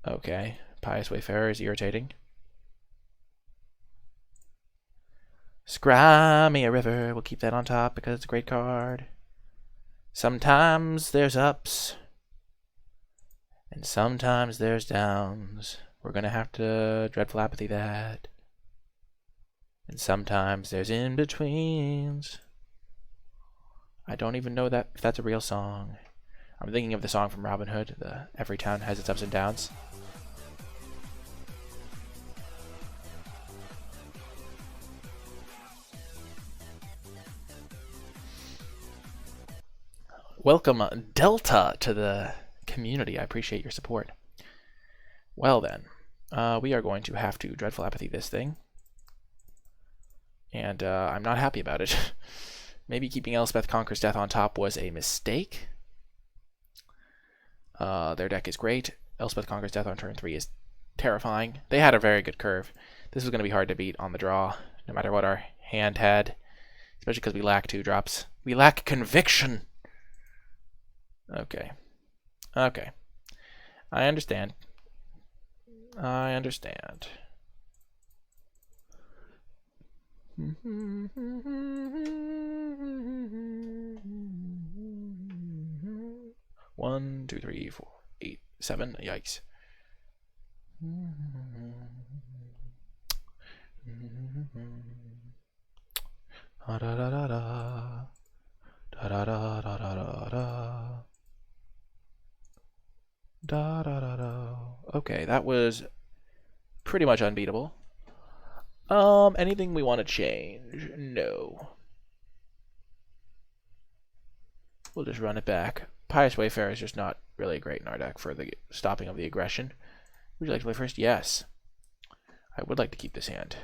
Okay. Pious Wayfarer is irritating. Scry me a river. We'll keep that on top because it's a great card. Sometimes there's ups. And sometimes there's downs. We're going to have to Dreadful Apathy that. And sometimes there's in-betweens. I don't even know if that's a real song. I'm thinking of the song from Robin Hood, Every Town Has Its Ups and Downs. Welcome, Delta, to the community. I appreciate your support. Well then, we are going to have to Dreadful Apathy this thing. And I'm not happy about it. Maybe keeping Elspeth Conquers Death on top was a mistake. Their deck is great. Elspeth Conquers Death on turn 3 is terrifying. They had a very good curve. This was going to be hard to beat on the draw, no matter what our hand had. Especially because we lack 2-drops. We lack conviction! Okay. Okay. I understand. I understand. One, two, three, 4, 8, 7. Yikes. Da da da da da. Da da da da da da da. Da da da da. Okay, that was pretty much unbeatable. Anything we want to change? No. We'll just run it back. Pious Wayfarer is just not really great in our deck for the stopping of the aggression. Would you like to play first? Yes. I would like to keep this hand.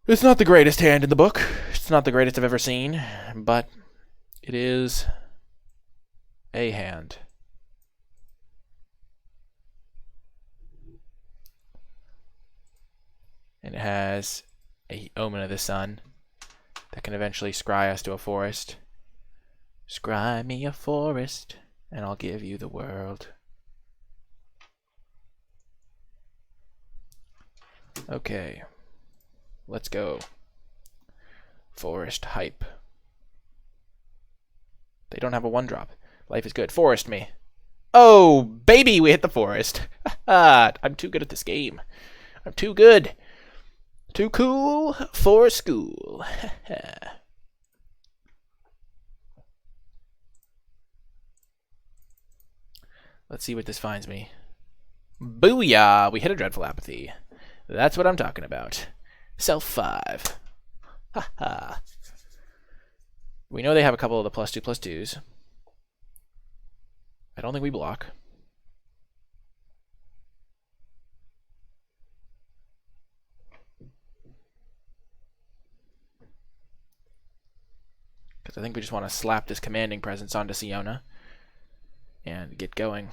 It's not the greatest hand in the book. It's not the greatest I've ever seen, but it is a hand. And it has a Omen of the Sun that can eventually scry us to a forest. Scry me a forest, and I'll give you the world. Okay. Let's go. Forest hype. They don't have a 1-drop. Life is good. Forest me. Oh, baby, we hit the forest. I'm too good at this game. I'm too good. Too cool for school. Let's see what this finds me. Booyah! We hit a Dreadful Apathy. That's what I'm talking about. Self 5. Haha. We know they have a couple of the +2/+2s. I don't think we block. Because I think we just want to slap this Commanding Presence onto Siona and get going.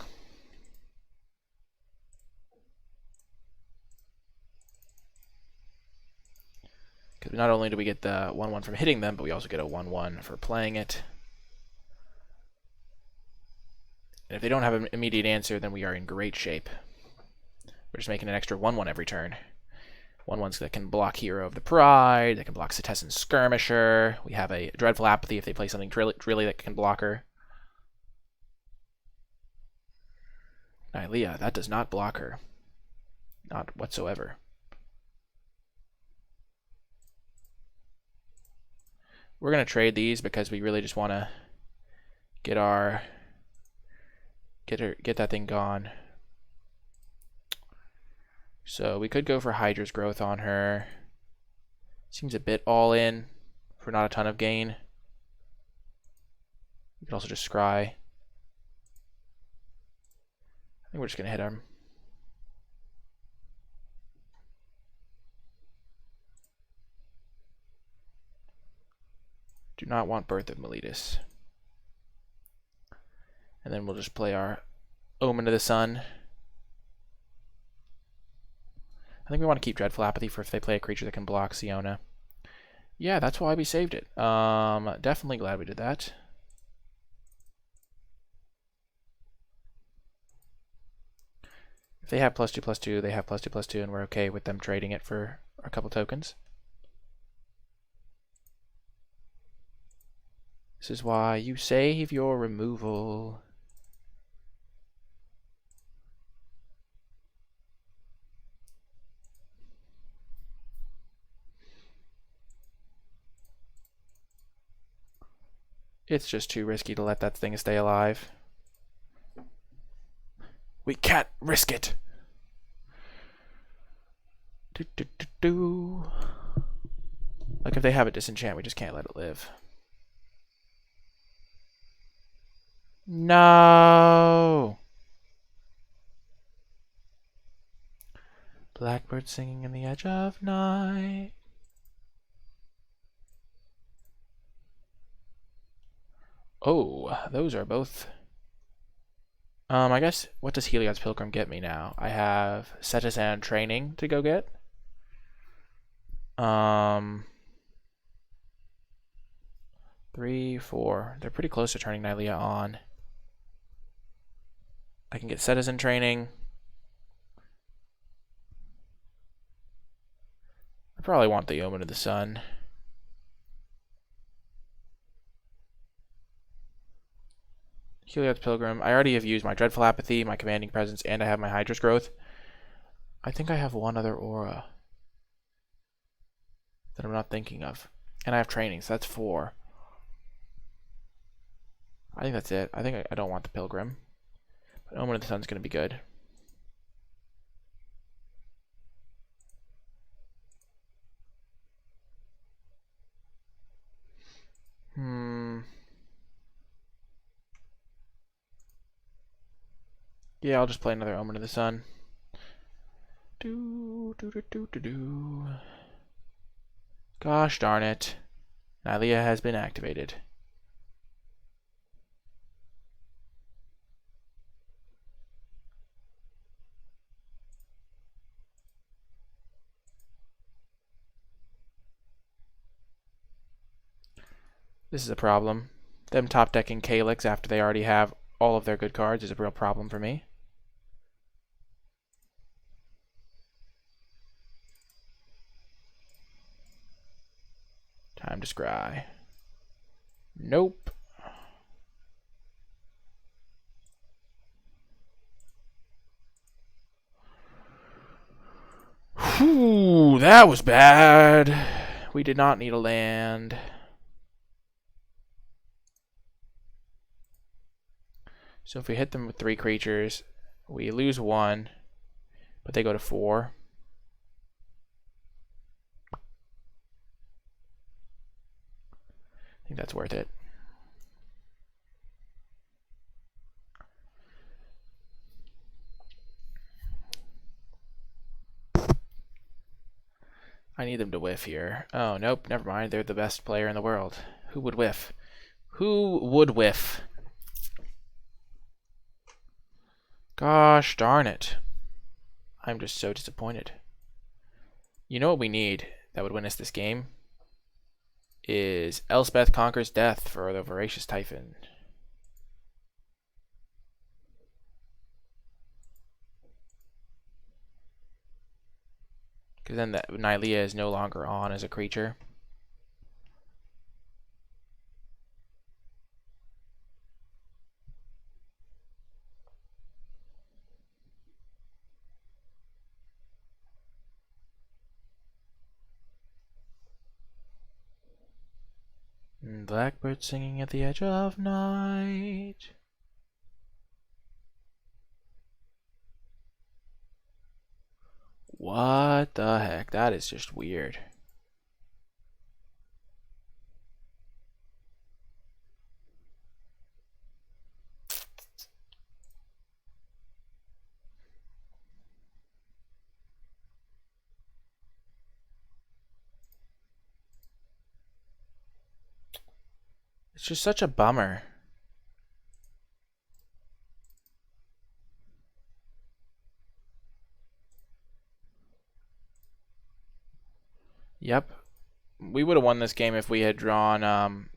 Because not only do we get the 1/1 from hitting them, but we also get a 1/1 for playing it. And if they don't have an immediate answer, then we are in great shape. We're just making an extra 1/1 every turn. 1/1s that can block Hero of the Pride, that can block Cetessan Skirmisher. We have a Dreadful Apathy if they play something Drilly that can block her. Nylea, that does not block her. Not whatsoever. We're going to trade these because we really just want to get that thing gone. So we could go for Hydra's Growth on her. Seems a bit all in for not a ton of gain. We could also just scry. I think we're just going to hit him. Do not want Birth of Meletus. And then we'll just play our Omen of the Sun. I think we want to keep Dreadful Apathy for if they play a creature that can block Siona. Yeah, that's why we saved it. Definitely glad we did that. If they have +2/+2, they have +2/+2, and we're okay with them trading it for a couple tokens. This is why you save your removal. It's just too risky to let that thing stay alive. We can't risk it. Like if they have a disenchant, we just can't let it live. No. Blackbird singing in the edge of night. Oh, those are both. I guess, what does Heliod's Pilgrim get me now? I have Cetessan Training to go get. 3, 4. They're pretty close to turning Nylea on. I can get Cetessan Training. I probably want the Omen of the Sun. Heliod's Pilgrim. I already have used my Dreadful Apathy, my Commanding Presence, and I have my Hydra's Growth. I think I have one other aura that I'm not thinking of. And I have Training, so that's 4. I think that's it. I think I don't want the Pilgrim. But Omen of the Sun's going to be good. Yeah, I'll just play another Omen of the Sun. Gosh darn it. Nylea has been activated. This is a problem. Them top decking Calyx after they already have all of their good cards is a real problem for me. Time to scry. Nope. Whew, that was bad. We did not need a land. So if we hit them with 3 creatures, we lose 1, but they go to 4. I think that's worth it. I need them to whiff here. Oh, nope, never mind. They're the best player in the world. Who would whiff? Who would whiff? Gosh darn it. I'm just so disappointed. You know what we need that would win us this game? Is Elspeth Conquers Death for the Voracious Typhon. Because then the Nylea is no longer on as a creature. Blackbird singing at the edge of night. What the heck? That is just weird. It's just such a bummer. Yep. We would have won this game if we had drawn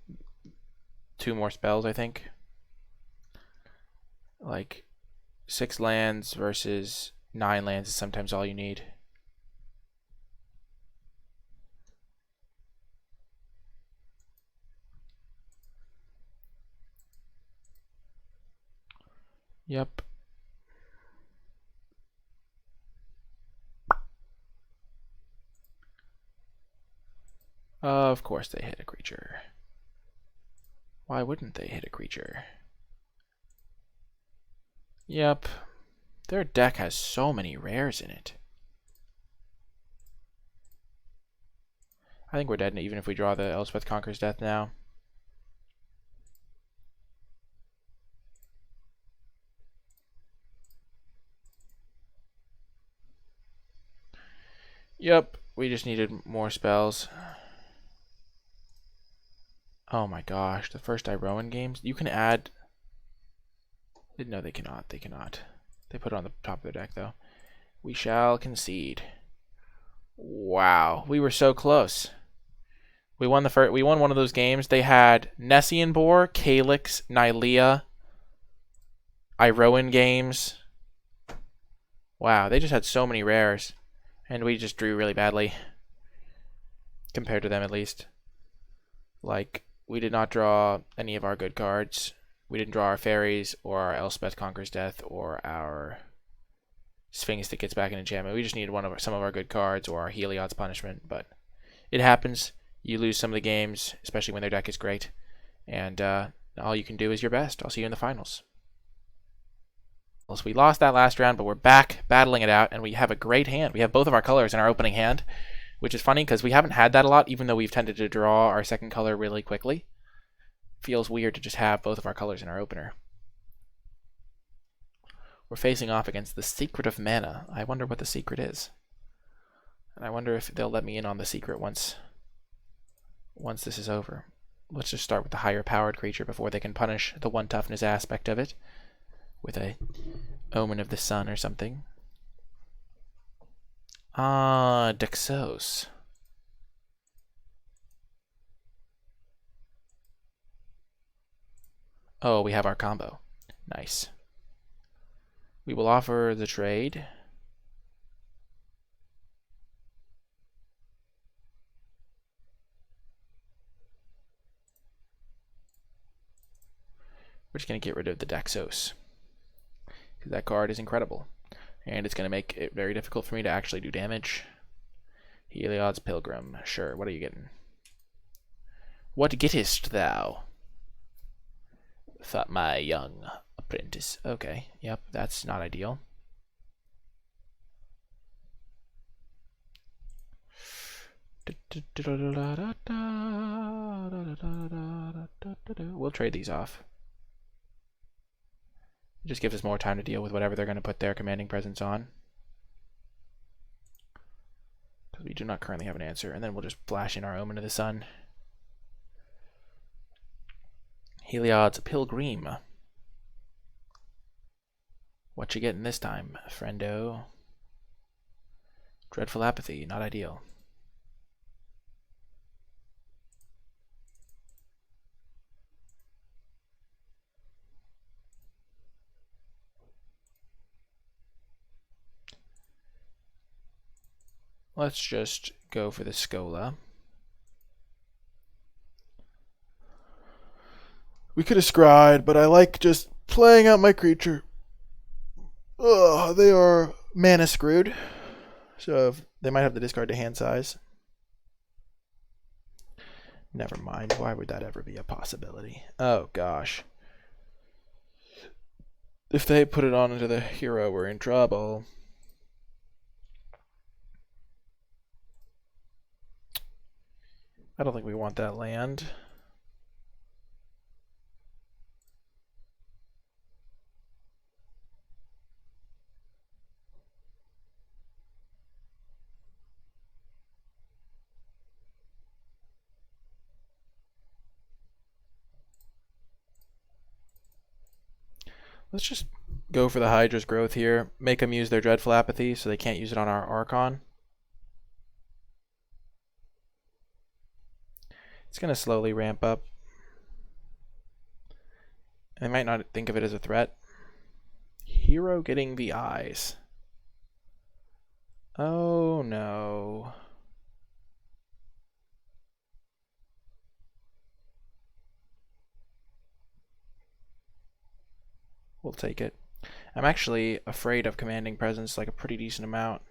2 more spells, I think. Like 6 lands versus 9 lands is sometimes all you need. Yep. Of course they hit a creature. Why wouldn't they hit a creature? Yep. Their deck has so many rares in it. I think we're dead even if we draw the Elspeth Conquers Death now. Yep, we just needed more spells. Oh my gosh, the first Iroan games. You can add... No, they cannot. They cannot. They put it on the top of their deck, though. We shall concede. Wow, we were so close. We won the first. We won one of those games. They had Nessian Boar, Calyx, Nylea, Iroan games. Wow, they just had so many rares. And we just drew really badly. Compared to them, at least. Like, we did not draw any of our good cards. We didn't draw our fairies, or our Elspeth Conquers Death, or our Sphinx that gets back in enchantment. We just needed some of our good cards, or our Heliod's Punishment. But it happens. You lose some of the games, especially when their deck is great. And all you can do is your best. I'll see you in the finals. So we lost that last round, but we're back battling it out, and we have a great hand. We have both of our colors in our opening hand, which is funny because we haven't had that a lot, even though we've tended to draw our second color really quickly. Feels weird to just have both of our colors in our opener. We're facing off against the Secret of Mana. I wonder what the secret is. And I wonder if they'll let me in on the secret once this is over. Let's just start with the higher powered creature before they can punish the 1 toughness aspect of it with a Omen of the Sun or something. Dexos. Oh, we have our combo. Nice. We will offer the trade. We're just going to get rid of the Daxos, because that card is incredible. And it's going to make it very difficult for me to actually do damage. Heliod's Pilgrim. Sure, what are you getting? What gettest thou? Thought my young apprentice. Okay, yep, that's not ideal. We'll trade these off. It just gives us more time to deal with whatever they're going to put their commanding presence on. Because we do not currently have an answer. And then we'll just flash in our Omen of the Sun. Heliod's Pilgrim. What you getting this time, friendo? Dreadful Apathy, not ideal. Let's just go for the Scola. We could have scryed, but I like just playing out my creature. Ugh, they are mana screwed. So they might have the discard to hand size. Never mind. Why would that ever be a possibility? Oh, gosh. If they put it on into the hero, we're in trouble. I don't think we want that land. Let's just go for the Hydra's growth here. Make them use their Dreadful Apathy so they can't use it on our Archon. It's going to slowly ramp up. They might not think of it as a threat. Hero getting the eyes. Oh no. We'll take it. I'm actually afraid of commanding presence like a pretty decent amount.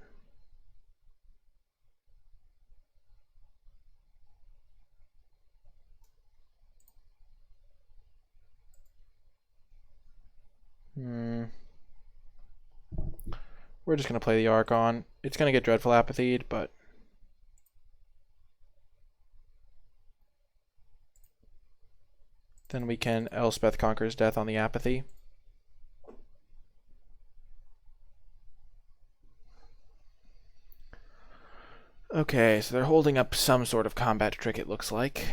We're just going to play the Archon. It's going to get Dreadful Apathied, but then we can Elspeth Conquers Death on the Apathy. Okay, so they're holding up some sort of combat trick, it looks like.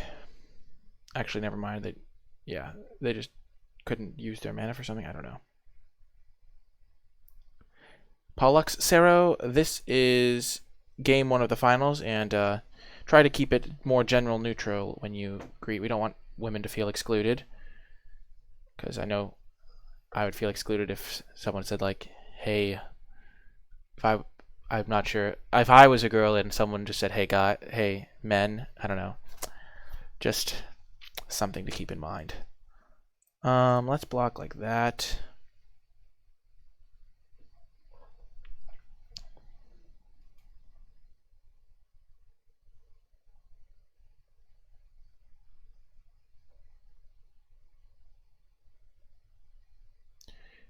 Actually, never mind. They just couldn't use their mana for something. I don't know. Pollux Sero, this is game 1 of the finals, and try to keep it more general neutral when you greet. We don't want women to feel excluded, because I know I would feel excluded if someone said, like, hey, I'm not sure, if I was a girl and someone just said, hey men, I don't know, just something to keep in mind. Let's block like that.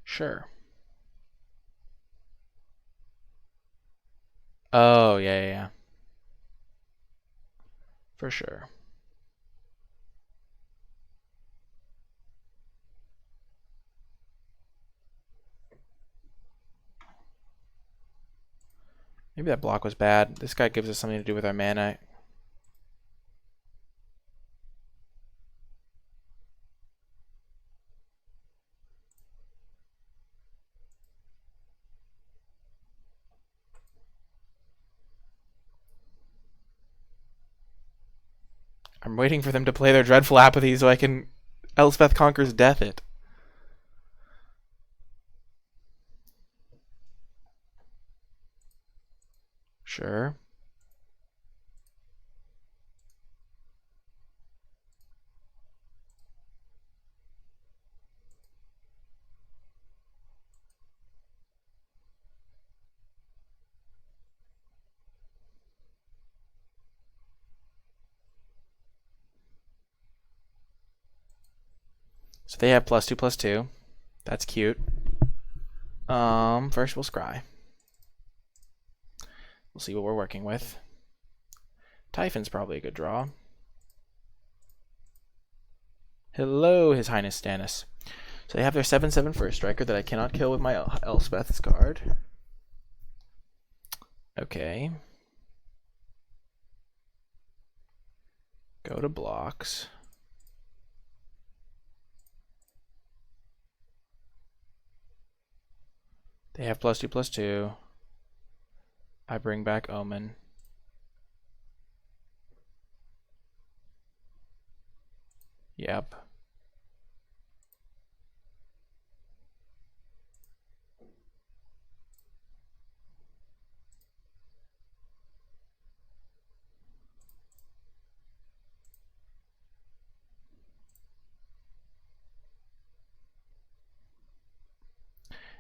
Sure. Oh, yeah. For sure. Maybe that block was bad. This guy gives us something to do with our mana. I'm waiting for them to play their Dreadful Apathy so I can Elspeth Conquers Death it. Sure. So they have +2/+2. That's cute. First we'll scry. We'll see what we're working with. Typhon's probably a good draw. Hello, His Highness Stannis. So they have their 7/7 first striker that I cannot kill with my Elspeth's card. Okay. Go to blocks. They have +2/+2. I bring back Omen. Yep.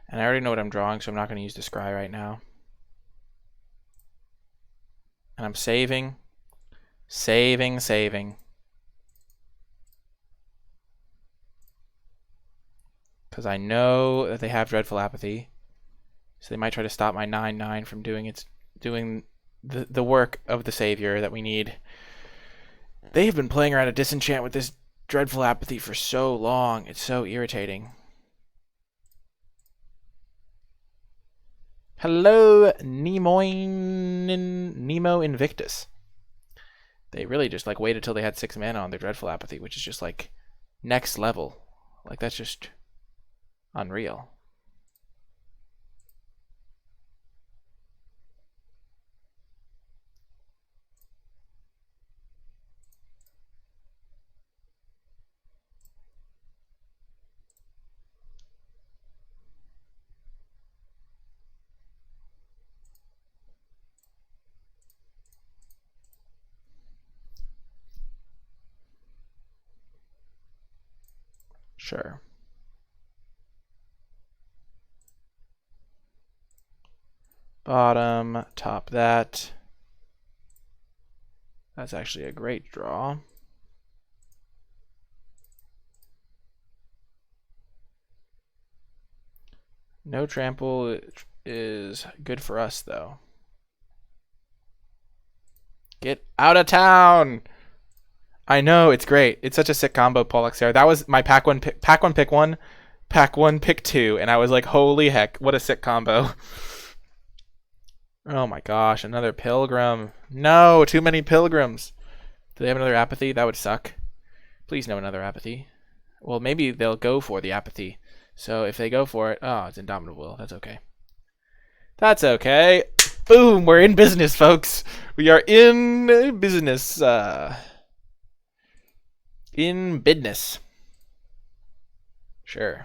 And I already know what I'm drawing, so I'm not going to use the scry right now. And I'm saving. Because I know that they have Dreadful Apathy. So they might try to stop my 9/9 from doing the work of the savior that we need. They have been playing around a disenchant with this Dreadful Apathy for so long. It's so irritating. Hello, Nemo Invictus. They really just like waited till they had 6 mana on their Dreadful Apathy, which is just like next level. Like that's just unreal. Sure. Bottom, top that. That's actually a great draw. No trample is good for us, though. Get out of town! I know, it's great. It's such a sick combo, Pollux there. That was my pack one, pick one, pack one, pick two, and I was like, holy heck, what a sick combo. Oh my gosh, another Pilgrim. No, too many Pilgrims. Do they have another Apathy? That would suck. Please no another Apathy. Well, maybe they'll go for the Apathy. So if they go for it, oh, it's Indomitable Will. That's okay. That's okay. Boom, we're in business, folks. We are in business. In business. Sure.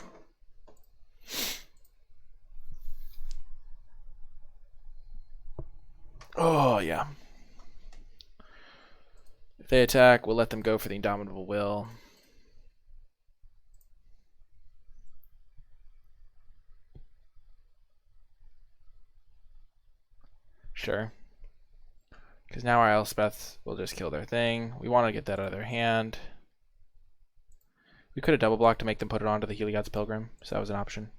Oh, yeah. If they attack, we'll let them go for the Indomitable Will. Sure. Because now our Elspeths will just kill their thing. We want to get that out of their hand. We could have double blocked to make them put it onto the Heliod's Pilgrim, so that was an option.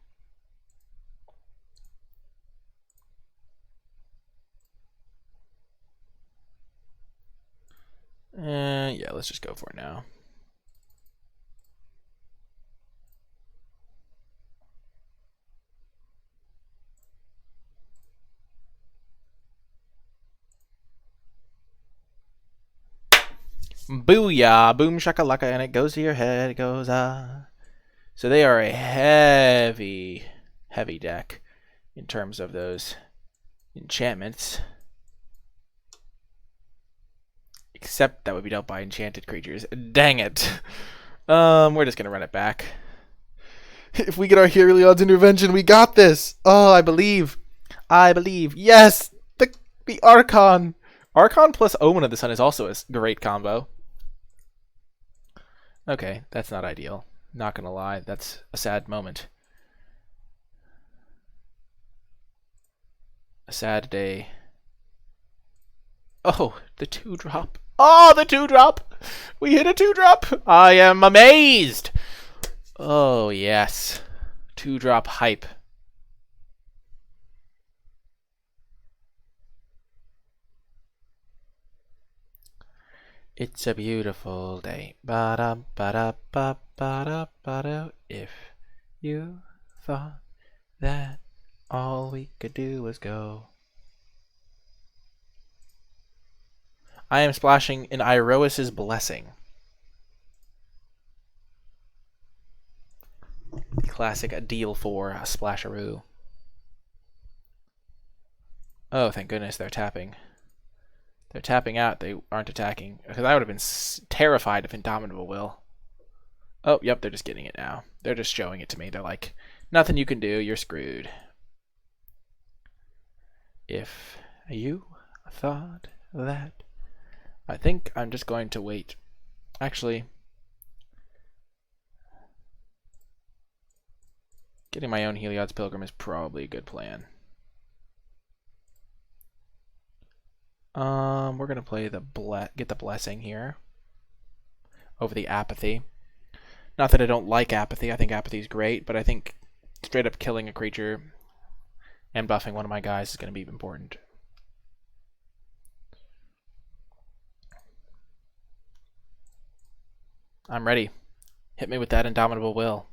Yeah, let's just go for it now. Booyah! Boom shakalaka, and it goes to your head. It goes, ah. So they are a heavy, heavy deck in terms of those enchantments. Except that would be dealt by enchanted creatures. Dang it. We're just gonna run it back. If we get our Heliod's intervention, we got this. Oh, I believe. I believe. Yes, the Archon. Archon plus Omen of the Sun is also a great combo. Okay, that's not ideal. Not gonna lie, that's a sad moment. A sad day. Oh, the 2-drop. Oh, the 2-drop! We hit a 2-drop! I am amazed! Oh, yes. 2-drop hype. It's a beautiful day. Ba-da, ba-da, ba, ba-da, ba-da. If you thought that all we could do was go. I am splashing in Iroas's Blessing. The classic deal for a splasharoo. Oh, thank goodness they're tapping. They're tapping out. They aren't attacking. Because I would have been terrified if Indomitable will. Oh, yep, they're just getting it now. They're just showing it to me. They're like, nothing you can do. You're screwed. If you thought that... I think I'm just going to wait. Actually, getting my own Heliod's Pilgrim is probably a good plan. We're gonna play get the Blessing here over the Apathy. Not that I don't like Apathy. I think Apathy is great, but I think straight up killing a creature and buffing one of my guys is gonna be important. I'm ready. Hit me with that Indomitable Will.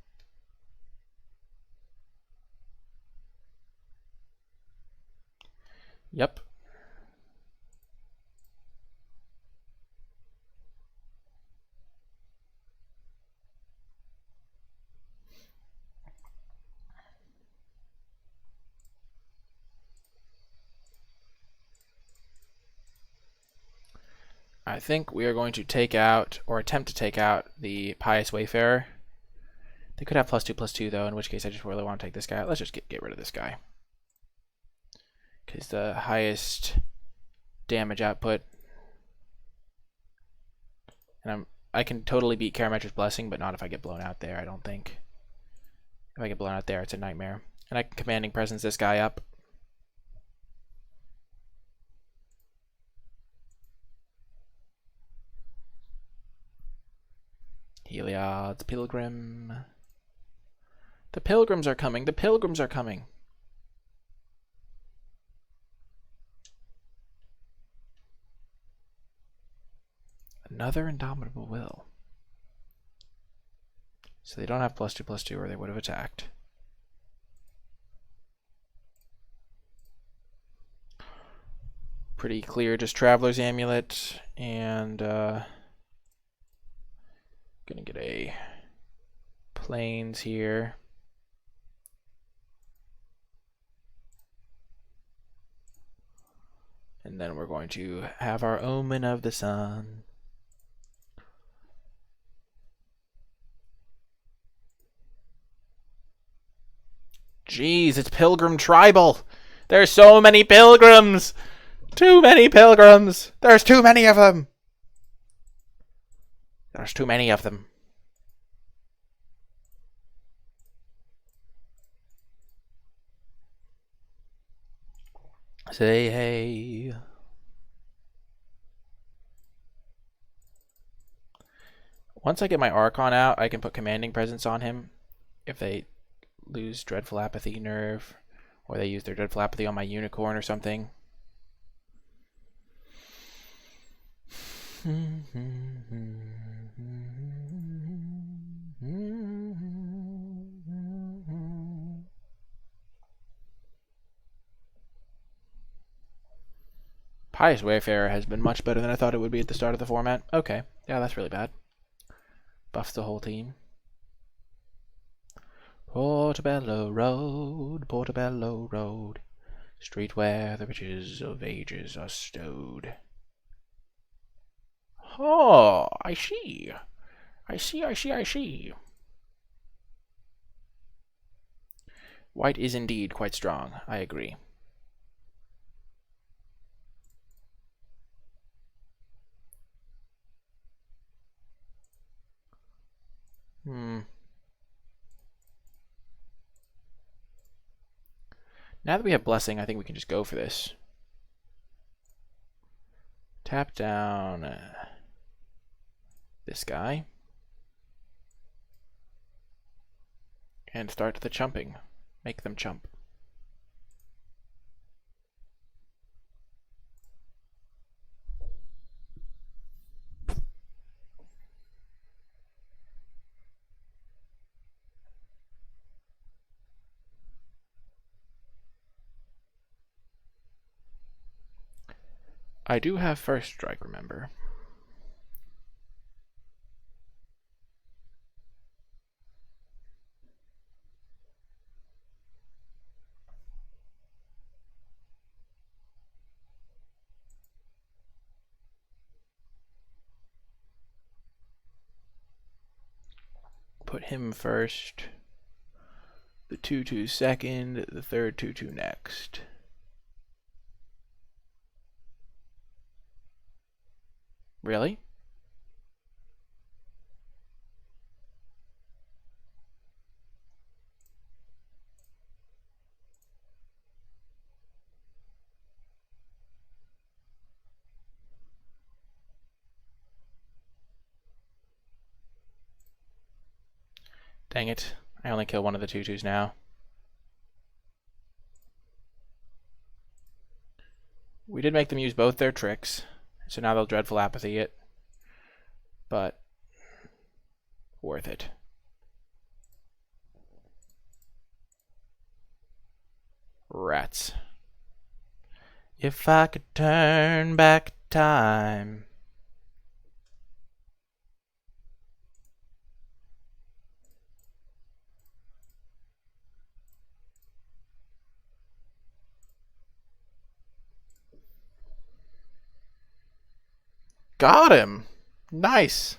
Yep. I think we are going to take out, or attempt to take out, the Pious Wayfarer. They could have +2/+2 though, in which case I just really want to take this guy out. Let's just get rid of this guy. Because the highest damage output. And I can totally beat Karametra's Blessing, but not if I get blown out there, I don't think. If I get blown out there, it's a nightmare. And I can Commanding Presence this guy up. Heliod's Pilgrim. The Pilgrims are coming. The Pilgrims are coming. Another Indomitable Will. So they don't have +2/+2 or they would have attacked. Pretty clear, just Traveler's Amulet and gonna get a Plains here. And then we're going to have our Omen of the Sun. Jeez, it's Pilgrim Tribal. There's so many Pilgrims. Too many Pilgrims. There's too many of them. There's too many of them. Say hey. Once I get my Archon out, I can put Commanding Presence on him if they lose Dreadful Apathy Nerve, or they use their Dreadful Apathy on my Unicorn or something. Pious Wayfarer has been much better than I thought it would be at the start of the format. Okay, yeah, that's really bad. Buffs the whole team. Portobello Road, street where the riches of ages are stowed. Oh, I see. I see, I see, I see. White is indeed quite strong. I agree. Now that we have Blessing, I think we can just go for this. Tap down this guy. And start the chumping. Make them chump. I do have first strike, remember. Put him first. The 2/2 second, the third 2/2 next. Really? Dang it. I only kill one of the 2/2s now. We did make them use both their tricks, so now they'll Dreadful Apathy it. But worth it. Rats. If I could turn back time. Got him! Nice!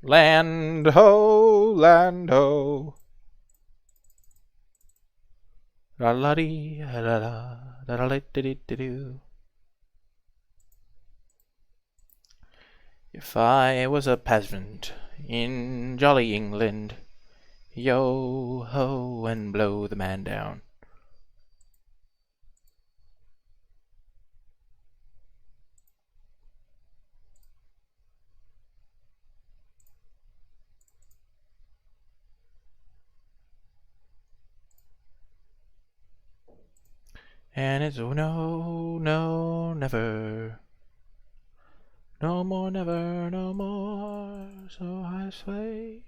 Land ho, land ho. La la dee, la la la la la dee doo. If I was a peasant in jolly England, yo ho and blow the man down. And it's oh no, no, never. No more, never, no more. So I sway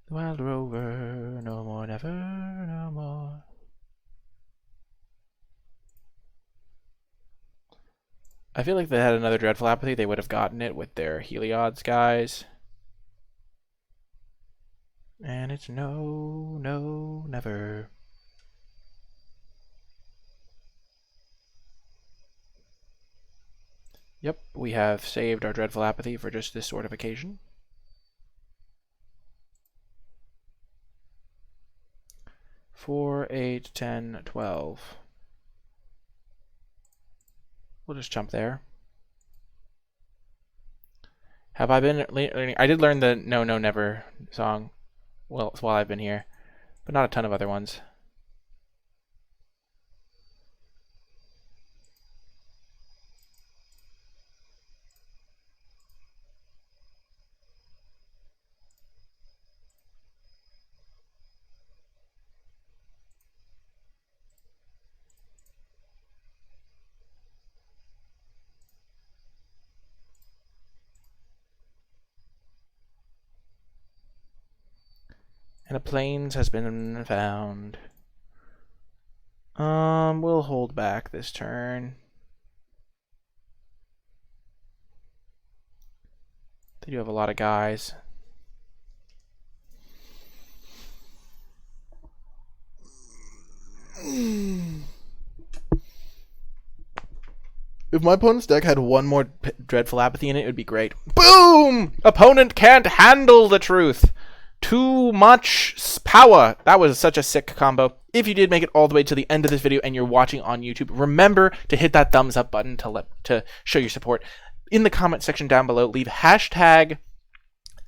the wild rover. No more, never, no more. I feel like if they had another Dreadful Apathy, they would have gotten it with their Heliod's guys. And it's no, no, never. Yep, we have saved our Dreadful Apathy for just this sort of occasion. Four, 8, 10, 12. We'll just jump there. Have I been learning? I did learn the No, No, Never song while I've been here, but not a ton of other ones. And a plains has been found. We'll hold back this turn. They do have a lot of guys. If my opponent's deck had one more Dreadful Apathy in it, it would be great. Boom! Opponent can't handle the truth. Too much power. That was such a sick combo. If you did make it all the way to the end of this video and you're watching on YouTube, remember to hit that thumbs up button to show your support. In the comment section down below, leave hashtag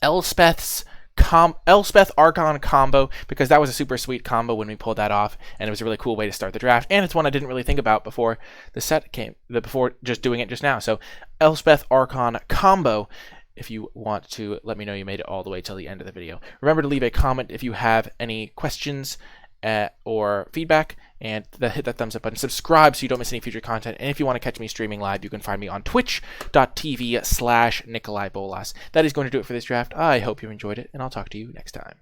Elspeth's Elspeth Archon combo, because that was a super sweet combo when we pulled that off, and it was a really cool way to start the draft, and it's one I didn't really think about before the set came, before just doing it just now. So Elspeth Archon combo, if you want to let me know you made it all the way till the end of the video. Remember to leave a comment if you have any questions or feedback, and hit that thumbs up button. Subscribe so you don't miss any future content. And if you want to catch me streaming live, you can find me on twitch.tv/NicolaiBolas. That is going to do it for this draft. I hope you enjoyed it, and I'll talk to you next time.